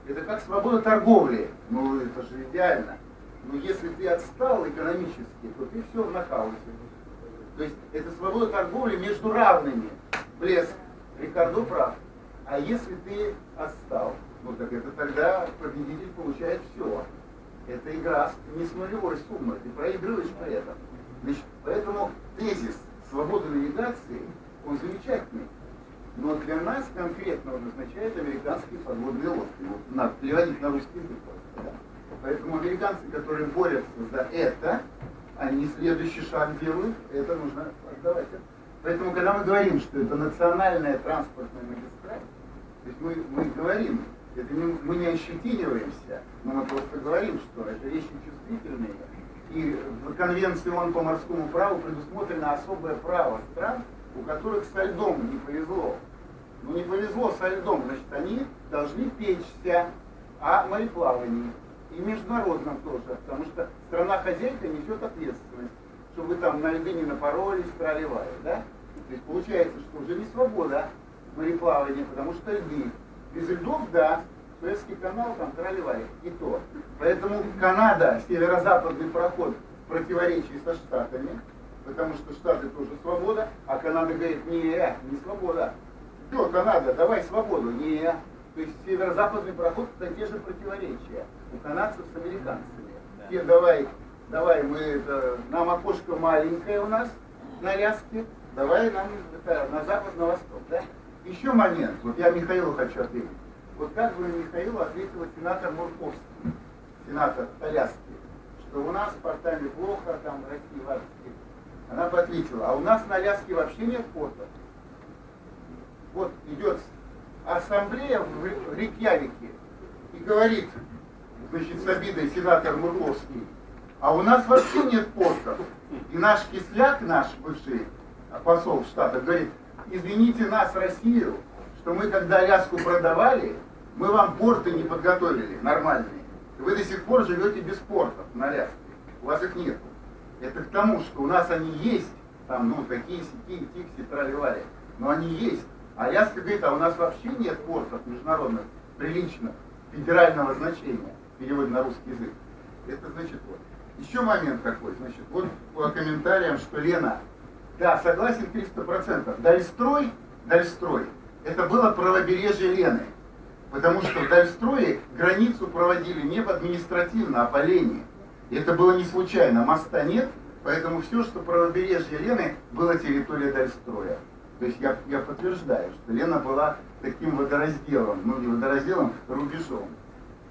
Это как свобода торговли. Это же идеально. Но если ты отстал экономически, то ты все в нокауте. То есть это свобода торговли между равными. Блеск. Рикардо прав. А если ты отстал, так это тогда победитель получает все. Это игра не с нулевой суммой. Ты проигрываешь при этом. Значит, поэтому тезис свободы навигации, он замечательный. Но для нас конкретно он означает американские подводные лодки. Надо переводить на русский язык. Да? Поэтому американцы, которые борются за это, они следующий шаг делают, это нужно отдавать. Поэтому, когда мы говорим, что это национальная транспортная магистраль, то есть мы говорим, это мы не ощетиниваемся, но мы просто говорим, что это вещи чувствительные. И в Конвенции ООН по морскому праву предусмотрено особое право стран, у которых со льдом не повезло. Не повезло со льдом, значит, они должны печься о мореплавании. И международном тоже, потому что страна-хозяйка несет ответственность. чтобы вы там на льды не напоролись, проливали, да? То есть получается, что уже не свобода мореплавания, потому что льды. Без льдов, да, Суэцкий канал там проливали, и то. Поэтому Канада, северо-западный проход в противоречии со Штатами, потому что Штаты тоже свобода, а Канада говорит, не свобода. Что, Канада, давай свободу, не. То есть северо-западный проход — это те же противоречия у канадцев с американцами. Те давай мы, нам окошко маленькое у нас на Аляске, давай нам на запад, на восток, да? Еще момент, вот я Михаилу хочу ответить. Вот как бы Михаилу ответила сенатор Мурковский, сенатор Аляски, что у нас с портами плохо, там в России, в Арктике. Она бы ответила, а у нас на Аляске вообще нет портов. Вот идет ассамблея в Рейкьявике и говорит, значит, с обидой сенатор Мурковский, а у нас вообще нет портов. И наш Кисляк, наш бывший посол в Штатах, говорит, извините нас, Россию, что мы, когда Аляску продавали, мы вам порты не подготовили нормальные. Вы до сих пор живете без портов на Аляске. У вас их нет. Это к тому, что у нас они есть, там, ну, такие сети, тикси, трали-вали, но они есть. А Аляска говорит, а у нас вообще нет портов международных, приличных, федерального значения, в переводе на русский язык. Это значит вот. Еще момент такой, значит, вот по комментариям, что Лена, да, согласен 300%. Дальстрой, это было правобережье Лены. Потому что в Дальстрое границу проводили не административно, а по лени. И это было не случайно. Моста нет, поэтому все, что правобережье Лены, было территория Дальстроя. То есть я подтверждаю, что Лена была таким водоразделом, ну не водоразделом, рубежом.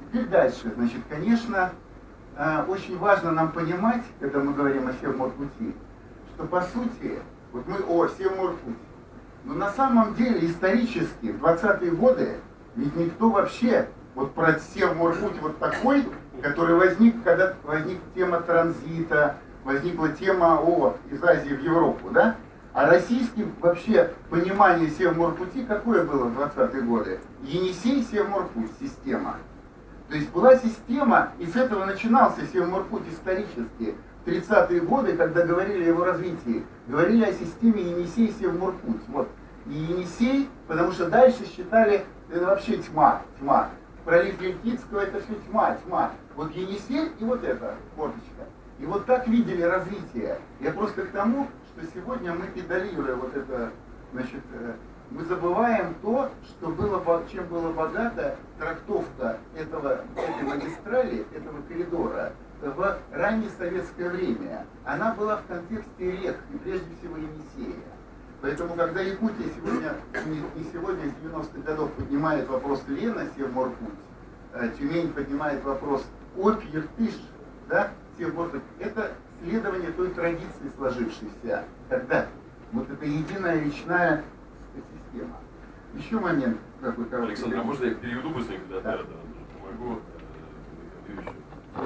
Теперь дальше. Значит, конечно, очень важно нам понимать, когда мы говорим о Севморпути, что по сути, вот мы о Севморпути, но на самом деле исторически в 20-е годы ведь никто вообще вот про Севморпуть вот такой, который возник, когда возник тема транзита, возникла тема из Азии в Европу, да? А российским вообще понимание Севморпути какое было в 20-е годы? Енисей, Севморпуть, система. То есть была система, и с этого начинался Севморпуть исторически. В 30-е годы, когда говорили о его развитии, говорили о системе Енисей-Севморпуть. Вот. И Енисей, потому что дальше считали, это вообще тьма. Пролив Лилькицкого, это все тьма. Вот Енисей и вот эта форточка. И вот так видели развитие. Я просто к тому, что сегодня мы педалируя вот это, значит, мы забываем то, что было, чем была богата трактовка этой магистрали, этого коридора в раннее советское время. Она была в контексте рек, и прежде всего Енисея. Поэтому, когда Якутия сегодня, не сегодня, с 90-х годов поднимает вопрос Лена, Севморпуть, Тюмень поднимает вопрос Обь, Иртыш, да, Севморпуть, это следование той традиции сложившейся, когда вот эта единая речная система. Еще момент такой короткий. Александр, а можно я переведу быстренько, да, помогу? So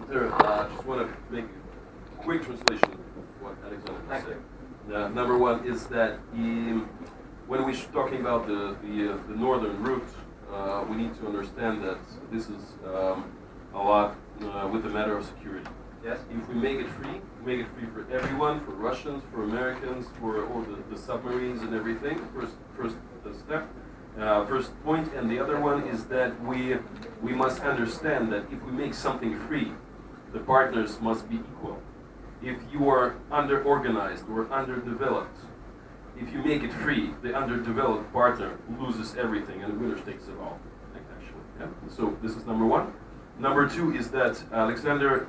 there, I just want to make a quick translation of what Alexander was saying. Number one is that when we're talking about the northern route, we need to understand that this is a lot with the matter of security. Yes. If we make it free for everyone, for Russians, for Americans, for all the submarines and everything. First step, first point, and the other one is that we must understand that if we make something free, the partners must be equal. If you are under-organized or underdeveloped, if you make it free, the underdeveloped partner loses everything and the winner takes it all. Actually, yeah? So this is number one. Number two is that Alexander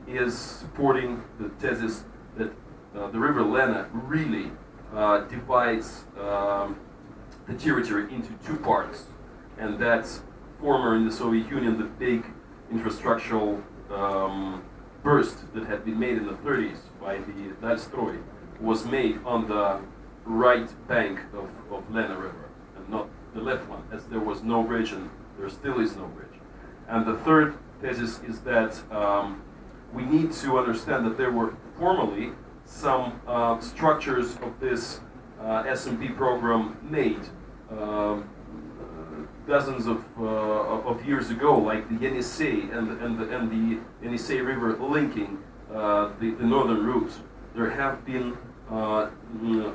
is supporting the thesis that the river Lena really divides the territory into two parts, and that's former in the Soviet Union the big infrastructural burst that had been made in the 30s by the Dalstroy was made on the right bank of Lena River and not the left one, as there was no bridge and there still is no bridge. And the third thesis is that we need to understand that there were formerly some structures of this SMP program made dozens of years ago, like the Yenisei and the Yenisei River linking the northern route. There have been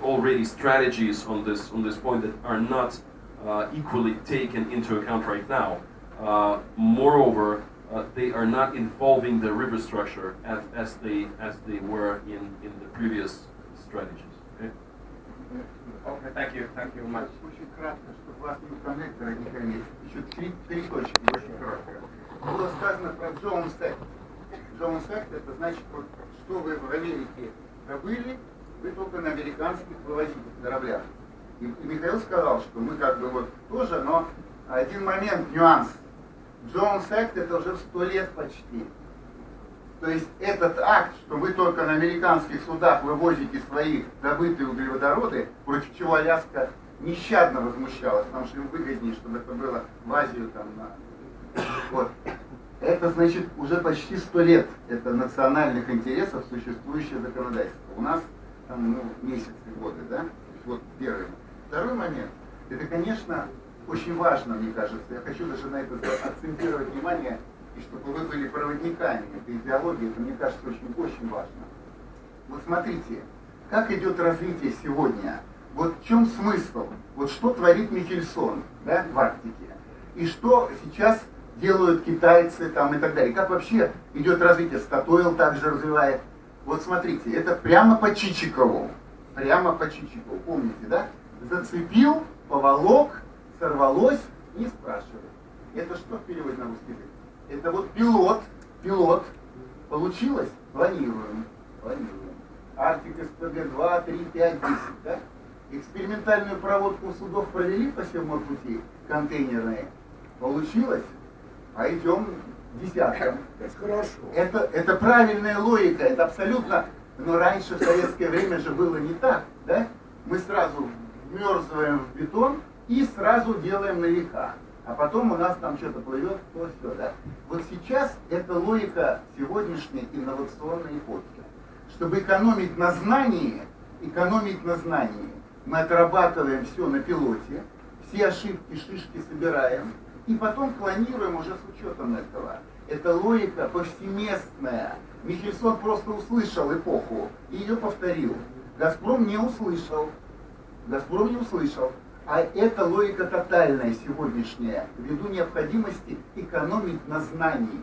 already strategies on this point that are not equally taken into account right now. Moreover, they are not involving the river structure as they were in the previous strategies. Okay? Okay, thank you very much. Очень кратко, чтобы вас не утомлять, дорогие коллеги. Еще три точки, очень коротко. Было сказано про Jones Act. Jones Act — это значит, вот, что вы в Америке добыли, вы только на американских вывозите кораблях. И Михаил сказал, что мы как бы вот тоже, но один момент, нюанс. Jones Act — это уже 100 лет почти. То есть этот акт, что вы только на американских судах вывозите свои добытые углеводороды, против чего Аляска нещадно возмущалась, потому что им выгоднее, чтобы это было в Азию там вот. Это значит уже почти 100 лет это национальных интересов существующее законодательство. У нас там месяцы, годы, да? Вот первый. Второй момент, это, конечно, очень важно, мне кажется. Я хочу даже на это акцентировать внимание, и чтобы вы были проводниками этой идеологии, это, мне кажется, очень важно. Вот смотрите, как идет развитие сегодня. Вот в чем смысл? Вот что творит Михельсон, да, в Арктике? И что сейчас делают китайцы там и так далее? Как вообще идет развитие? Статойл также развивает. Вот смотрите, это прямо по Чичикову. Прямо по Чичикову, помните, да? Зацепил, поволок, сорвалось, не спрашивай. Это что в переводе на русский язык? Это вот пилот, получилось, планируем. Арктик СПГ 2, 3, 5, 10, да? Экспериментальную проводку судов провели по всему пути, контейнерные, получилось, а идем десяткам. Это хорошо. Это правильная логика, это абсолютно, но раньше в советское время же было не так, да? Мы сразу вмерзываем в бетон и сразу делаем на века. А потом у нас там что-то плывет, то все, да. Вот сейчас это логика сегодняшней инновационной эпохи. Чтобы экономить на знании, мы отрабатываем все на пилоте, все ошибки, шишки собираем, и потом планируем уже с учетом этого. Это логика повсеместная. Михельсон просто услышал эпоху и ее повторил. Газпром не услышал. А это логика тотальная сегодняшняя, ввиду необходимости экономить на знании.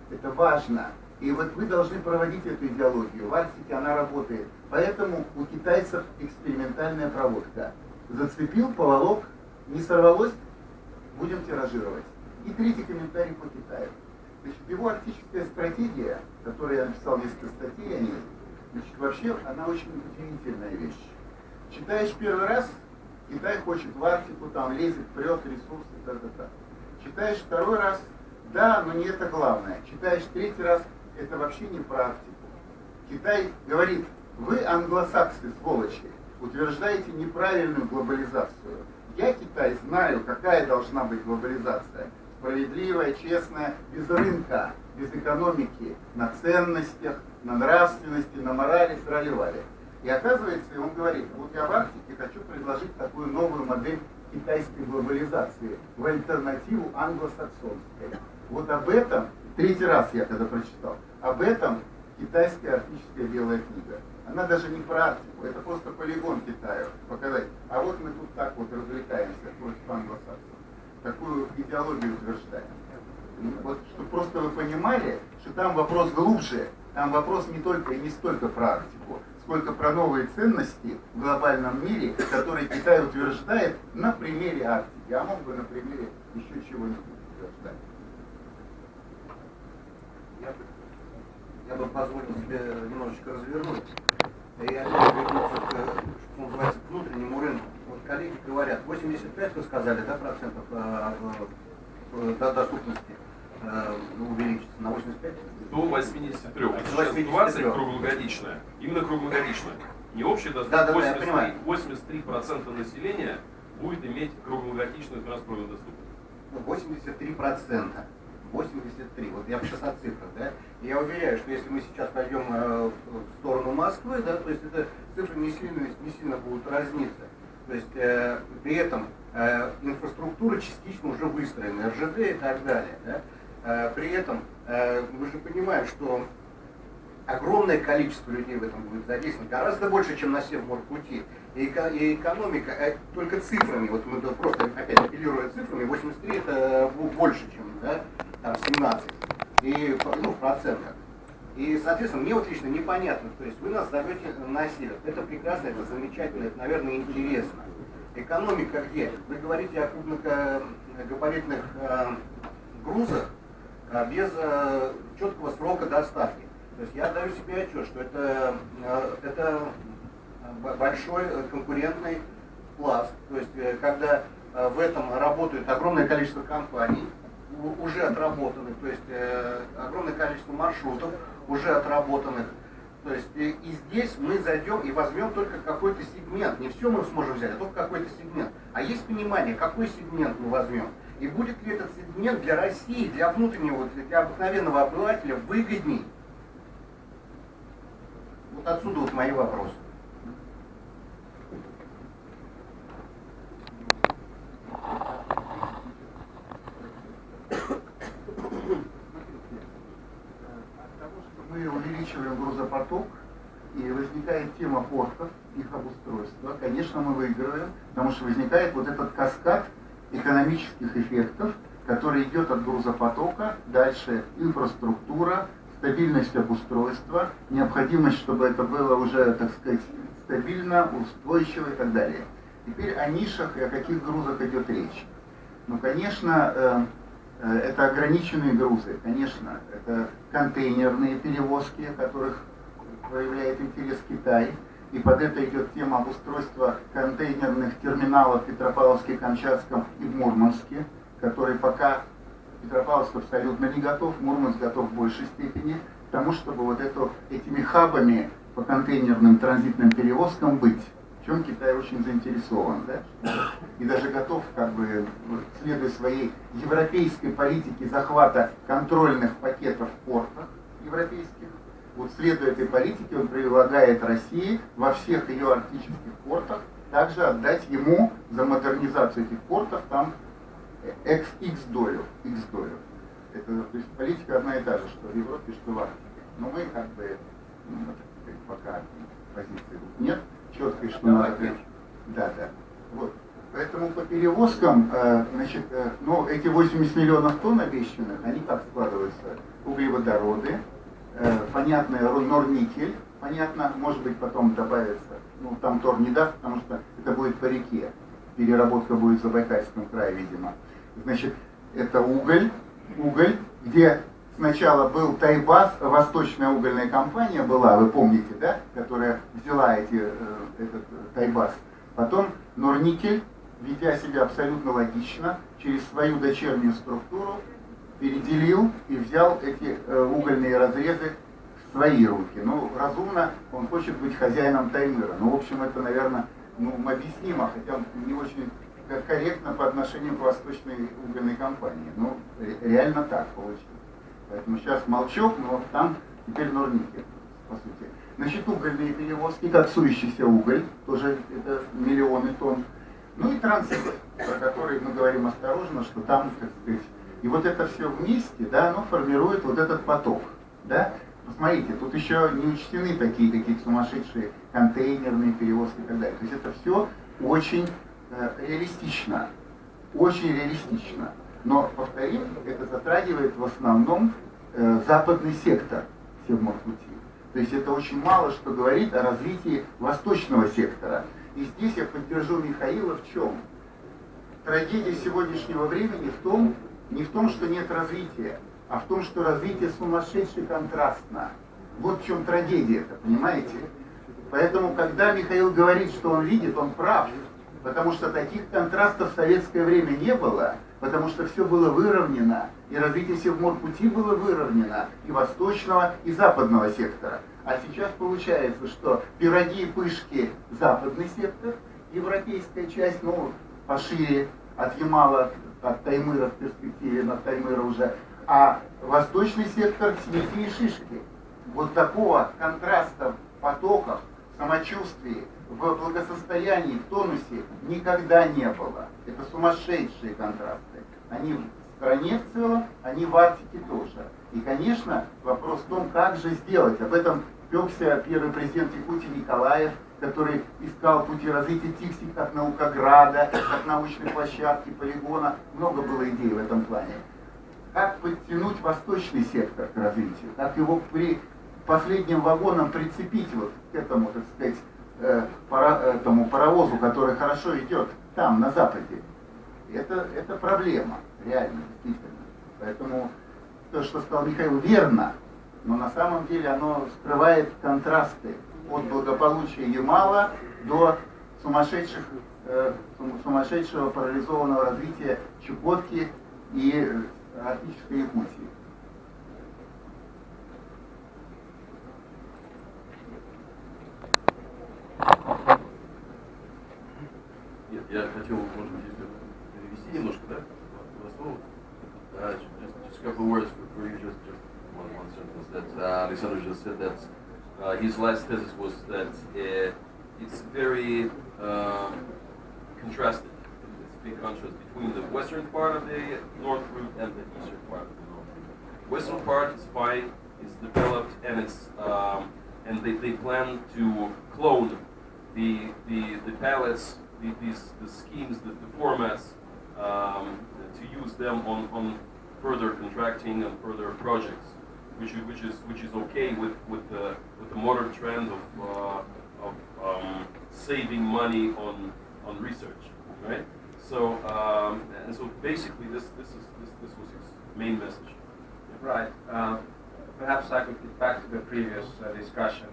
Это важно. И вот вы должны проводить эту идеологию. В Арктике она работает. Поэтому у китайцев экспериментальная проводка. Зацепил, поволок, не сорвалось, будем тиражировать. И третий комментарий по Китаю. Значит, его арктическая стратегия, которую я написал несколько статей о ней, значит, вообще она очень удивительная вещь. Читаешь первый раз, Китай хочет в Арктику, там лезет, прет, ресурсы, та-та-та. Читаешь второй раз, да, но не это главное. Читаешь третий раз, это вообще не про Арктику. Китай говорит, вы, англосаксы, сволочи, утверждаете неправильную глобализацию. Я, Китай, знаю, какая должна быть глобализация. Справедливая, честная, без рынка, без экономики, на ценностях, на нравственности, на морали, трали-вали. И оказывается, он говорит, вот я в Арктике хочу предложить такую новую модель китайской глобализации в альтернативу англосаксонской. Вот об этом, третий раз я когда прочитал, об этом китайская арктическая белая книга. Она даже не про Арктику, это просто полигон Китая показать. А вот мы тут так вот развлекаемся против англосаксов. Такую идеологию утверждаем. Вот, чтобы просто вы понимали, что там вопрос глубже, там вопрос не только и не столько про Арктику, сколько про новые ценности в глобальном мире, которые Китай утверждает на примере Арктики, а мог бы на примере еще чего-нибудь утверждать. Я бы позволил себе немножечко развернуть и опять вернуться к, что называется, к внутреннему рынку. Вот коллеги говорят, 85, вы сказали, да, процентов доступности увеличится на 85? До 83. Сейчас 20 круглогодичная. Именно круглогодичная. Не общая доступность. 83% населения будет иметь круглогодичную транспортную доступность. 83%. 83. Вот я сейчас о цифрах, да. И я уверяю, что если мы сейчас пойдем в сторону Москвы, да, то есть это цифры не сильно будут разниться. То есть при этом инфраструктура частично уже выстроена, РЖД и так далее. Да? При этом мы же понимаем, что огромное количество людей в этом будет задействовано, гораздо больше, чем на Севморпути. И экономика, только цифрами, вот мы просто опять апеллируя цифрами, 83 это больше, чем, да, там 17, и, ну, в процентах. И, соответственно, мне вот лично непонятно, то есть вы нас зовете на север, это прекрасно, это замечательно, это, наверное, интересно. Экономика где? Вы говорите о крупногабаритных грузах без четкого срока доставки. То есть я отдаю себе отчет, что это большой конкурентный пласт. То есть когда в этом работает огромное количество компаний, уже отработанных, то есть огромное количество маршрутов, уже отработанных. То есть и здесь мы зайдем и возьмем только какой-то сегмент. Не все мы сможем взять, а только какой-то сегмент. А есть понимание, какой сегмент мы возьмем. И будет ли этот сегмент для России, для внутреннего, для обыкновенного обывателя выгодней? Вот отсюда вот мои вопросы. Мы увеличиваем грузопоток, и возникает тема портов, их обустройства. Конечно, мы выигрываем, потому что возникает вот этот каскад экономических эффектов, который идет от грузопотока, дальше инфраструктура, стабильность обустройства, необходимость, чтобы это было уже, так сказать, стабильно, устойчиво и так далее. Теперь о нишах и о каких грузах идет речь. Ну, конечно, это ограниченные грузы, конечно, это контейнерные перевозки, которых проявляет интерес Китай. И под это идет тема обустройства контейнерных терминалов в Петропавловске, Камчатском и в Мурманске, который пока Петропавловск абсолютно не готов, Мурманск готов в большей степени к тому, чтобы вот этими хабами по контейнерным транзитным перевозкам быть. В чем Китай очень заинтересован, да? И даже готов, как бы, следуя своей европейской политике захвата контрольных пакетов в портах европейских, вот следуя этой политике, он предлагает России во всех ее арктических портах также отдать ему за модернизацию этих портов там X долю. Это, то есть политика одна и та же, что в Европе, что в Арктике. Но мы как бы, пока позиции нет четкой, что надо... Да. Вот. Поэтому по перевозкам, значит, ну, эти 80 миллионов тонн обещанных, они как складываются? Углеводороды, понятно, норникель, понятно, может быть потом добавится, ну там Тор не даст, потому что это будет по реке, переработка будет в Забайкальском крае, видимо. Значит, это уголь, где сначала был Тайбас, восточная угольная компания была, вы помните, да, которая взяла этот Тайбас. Потом Норникель, ведя себя абсолютно логично, через свою дочернюю структуру переделил и взял эти угольные разрезы в свои руки. Ну, разумно, он хочет быть хозяином Таймыра. Ну, в общем, это, наверное, объяснимо, хотя не очень корректно по отношению к восточной угольной компании. Ну, реально так получилось. Поэтому сейчас молчок, но там теперь Норникель, по сути. Значит, угольные перевозки, как сующийся уголь, тоже это миллионы тонн. Ну и транзит, про который мы говорим осторожно, что там, так сказать, и вот это все вместе, да, оно формирует вот этот поток, да. Посмотрите, тут еще не учтены такие какие-то сумасшедшие контейнерные перевозки и так далее. То есть это все очень реалистично, очень реалистично. Но, повторим, это затрагивает в основном западный сектор Севморпути. То есть это очень мало что говорит о развитии восточного сектора. И здесь я поддержу Михаила в чем? Трагедия сегодняшнего времени не в том, что нет развития, а в том, что развитие сумасшедше контрастно. Вот в чем трагедия-то, понимаете? Поэтому, когда Михаил говорит, что он видит, он прав. Потому что таких контрастов в советское время не было, потому что все было выровнено, и развитие Севморпути было выровнено и восточного, и западного сектора. А сейчас получается, что пироги и пышки западный сектор, европейская часть, пошире от Ямала, от Таймыра в перспективе, над Таймыра уже, а восточный сектор снеги и шишки. Вот такого контраста в потоках, в самочувствии, в благосостоянии, в тонусе никогда не было. Это сумасшедшие контрасты. Они в стране в целом, они в Арктике тоже. И, конечно, вопрос в том, как же сделать. Об этом пёкся первый президент Якутии Николаев, который искал пути развития ТИКСИ как наукограда, как научной площадки, полигона. Много было идей в этом плане. Как подтянуть восточный сектор к развитию, как его при последним вагоном прицепить вот к этому, так сказать, этому паровозу, который хорошо идет там, на Западе. Это проблема, реально, действительно. Поэтому то, что сказал Михаил, верно, но на самом деле оно скрывает контрасты от благополучия Ямала до сумасшедшего парализованного развития Чукотки и арктической Якутии. Нет, я хотел, может быть, если перевести немножко, да, два слова. Just a couple of words for you, just one sentence that Alexander just said that his last thesis was that it's very contrasted. It's a big contrast between the western part of the North Route and the eastern part of the North Route. Western part is fine, it's developed, and it's and they plan to clone the pallets, the schemes, the formats, to use them on further contracting and further projects, which is okay with the modern trend of saving money on research, right? So and so basically this was his main message. Right. Perhaps I could get back to the previous discussion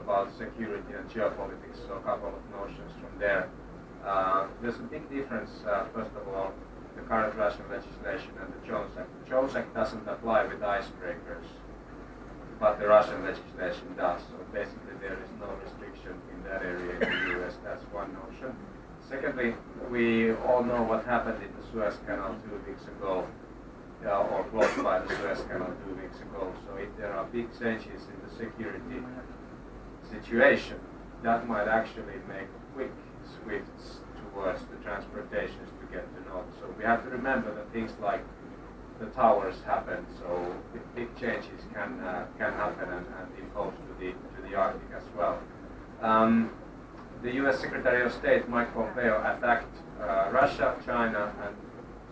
about security and geopolitics, so a couple of notions from there. There's a big difference, first of all, the current Russian legislation and the Jones Act. The Jones Act doesn't apply with icebreakers, but the Russian legislation does. So basically there is no restriction in that area in the US. That's one notion. Secondly, we all know what happened in the Suez Canal 2 weeks ago, or close by the Suez Canal 2 weeks ago. So if there are big changes in the security situation, that might actually make quick swifts towards the transportations to get to north. So we have to remember that things like the towers happen, so big changes can happen and impose to the Arctic as well. The U.S. Secretary of State Mike Pompeo attacked Russia, China, and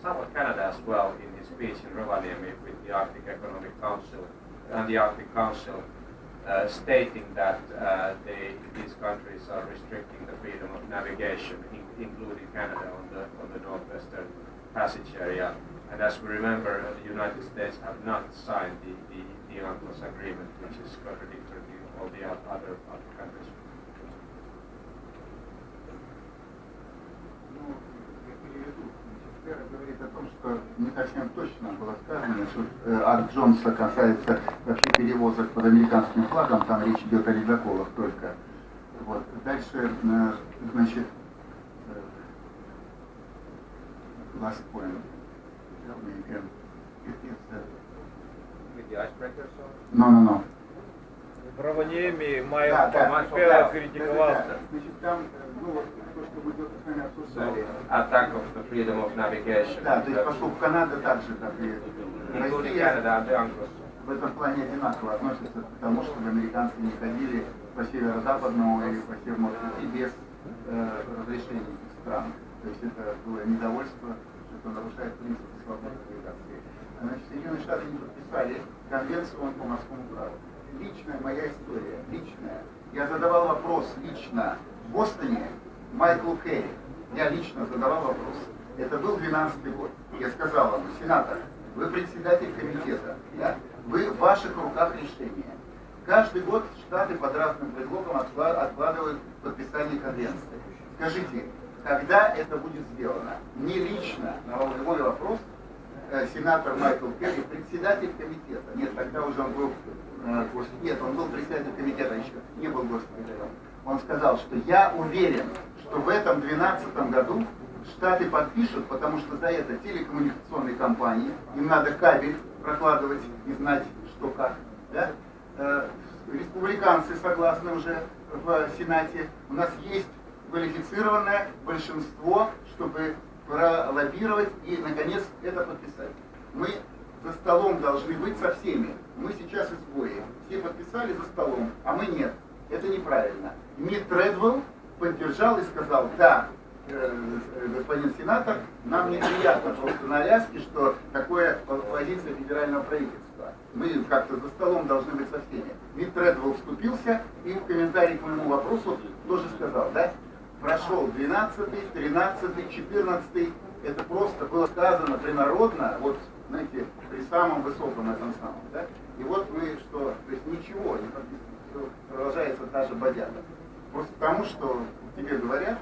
somewhat Canada as well in his speech in Rovaniemi with the Arctic Economic Council and the Arctic Council, stating that these countries are restricting the freedom of navigation, including Canada on the Northwestern Passage area. And as we remember, the United States have not signed the UNCLOS agreement, which is contradictory to all the other countries. Говорит о том, что не совсем точно было сказано, что акт Джонса касается вообще перевозок под американским флагом, там речь идет о ледоколах только. Вот. Дальше, значит, last point. With the icebreakers? No. В Ровaniemi Майк Помпео критиковал. Значит, там, ну вот, то, что мы с вами обсуждали. Attack of the freedom of navigation. Да, то есть поскольку Канада также, как и Россия, в этом плане одинаково относится к тому, чтобы американцы не ходили по северо-западному или по северному пути без разрешения этих стран. То есть это было недовольство, что это нарушает принципы свободы навигации. Значит, Соединенные Штаты не подписали конвенцию по морскому праву. Личная моя история, личная. Я задавал вопрос лично в Бостоне Майклу Керри. Я лично задавал вопрос. Это был 12-й год. Я сказал ему: сенатор, вы председатель комитета, да? В ваших руках решение. Каждый год Штаты под разным предлогом откладывают подписание конвенции. Скажите, когда это будет сделано? Не лично, на мой вопрос, сенатор Майкл Керри, председатель комитета. Нет, тогда уже он был, он был председатель комитета, еще не был госсекретарем. Он сказал, что я уверен, что в этом 2012 году Штаты подпишут, потому что за это телекоммуникационные компании, им надо кабель прокладывать и знать, что как. Да? Республиканцы согласны уже в Сенате. У нас есть квалифицированное большинство, чтобы пролоббировать и, наконец, это подписать. Мы за столом должны быть со всеми. Мы сейчас изгои. Все подписали за столом, а мы нет. Это неправильно. Мит Тредвелл поддержал и сказал, да, господин сенатор, нам неприятно просто на Аляске, что такое позиция федерального правительства. Мы как-то за столом должны быть со всеми. Мит Тредвелл вступился и в комментарии к моему вопросу тоже сказал, да, прошел 12-й, 13-й, 14-й, это просто было сказано принародно, вот, знаете, при самом высоком этом самом, да, и вот мы что, то есть ничего, не подписано, продолжается та же бодяга. Просто потому, что тебе говорят,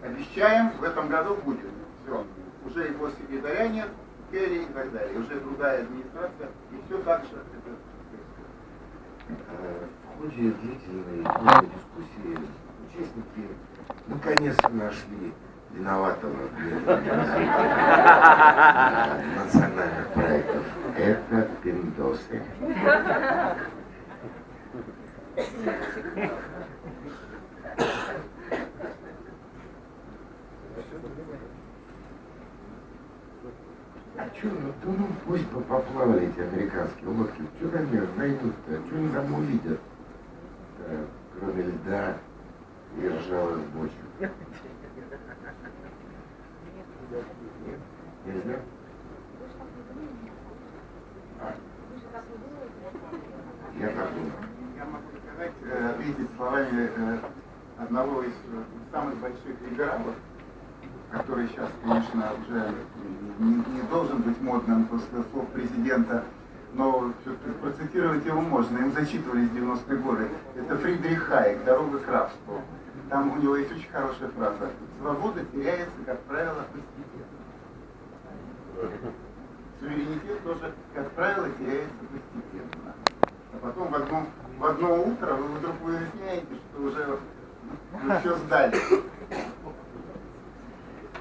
обещаем, в этом году будет. Все. Уже его секретаря нет, Керри и так далее. Уже другая администрация. И все так же. В ходе длительной дискуссии участники наконец-то нашли виноватого в национальных проектов. Это пиндосы. А что, ну пусть поплавали эти американские лодки. Что там найдут-то? Что они там увидят? Кроме льда и ржавых бочек. Не знаю. Я так думаю. Я могу сказать, видеть словами одного из самых больших либералов, который сейчас, конечно, уже не должен быть модным после слов президента, но все-таки процитировать его можно, им зачитывались 90-е годы. Это Фридрих Хайек, «Дорога к рабству». Там у него есть очень хорошая фраза. Свобода теряется, как правило, постепенно. Суверенитет тоже, как правило, теряется постепенно. А потом в одно утро вы вдруг выясняете, что уже все сдали.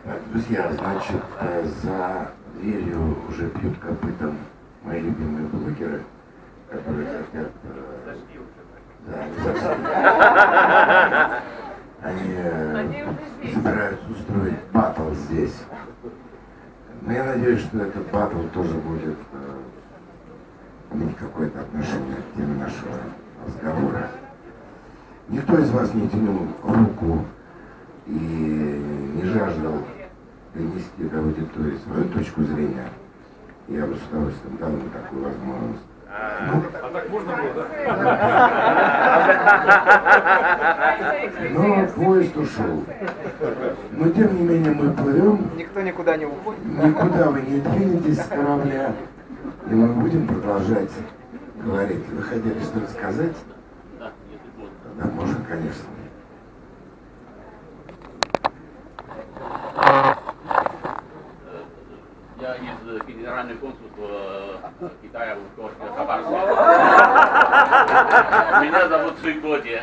Так, друзья, значит, за дверью уже пьют копытом мои любимые блогеры, которые хотят... Они собираются устроить баттл здесь. Но я надеюсь, что этот баттл тоже будет иметь какое-то отношение к теме нашего разговора. Никто из вас не тянул руку и не жаждал донести до аудитории свою точку зрения. Я бы с удовольствием дал ему такую возможность. А так можно было, да? Но поезд ушел. Но тем не менее мы плывем. Никто никуда не уходит. Никуда вы не двинетесь с корабля. И мы будем продолжать говорить. Вы хотели что-то сказать? Да, можно, конечно. Я из Федерального консульства Китая в Хабаровске. Меня зовут Суйкоди.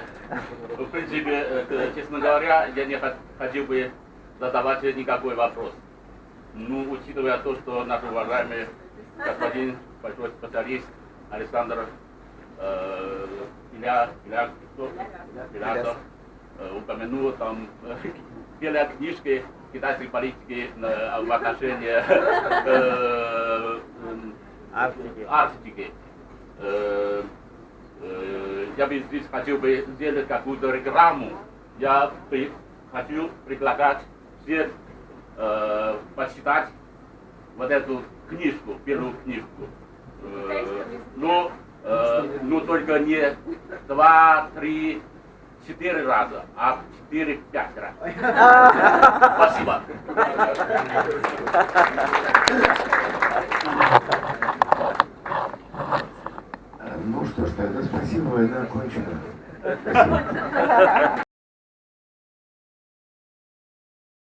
В принципе, честно говоря, я не хотел бы задавать никакой вопрос. Ну, учитывая то, что наш уважаемый господин большой специалист Александр Илятов упомянул там белые книжки китайской политики в отношении Арктики. Я бы здесь хотел бы сделать какую-то рекламу. Я хочу предлагать всем почитать вот эту книжку, первую книжку. Но только не 2, 3, 4 раза, а 4-5 раз. Спасибо. Ну что ж, тогда спасибо, война окончена. Спасибо.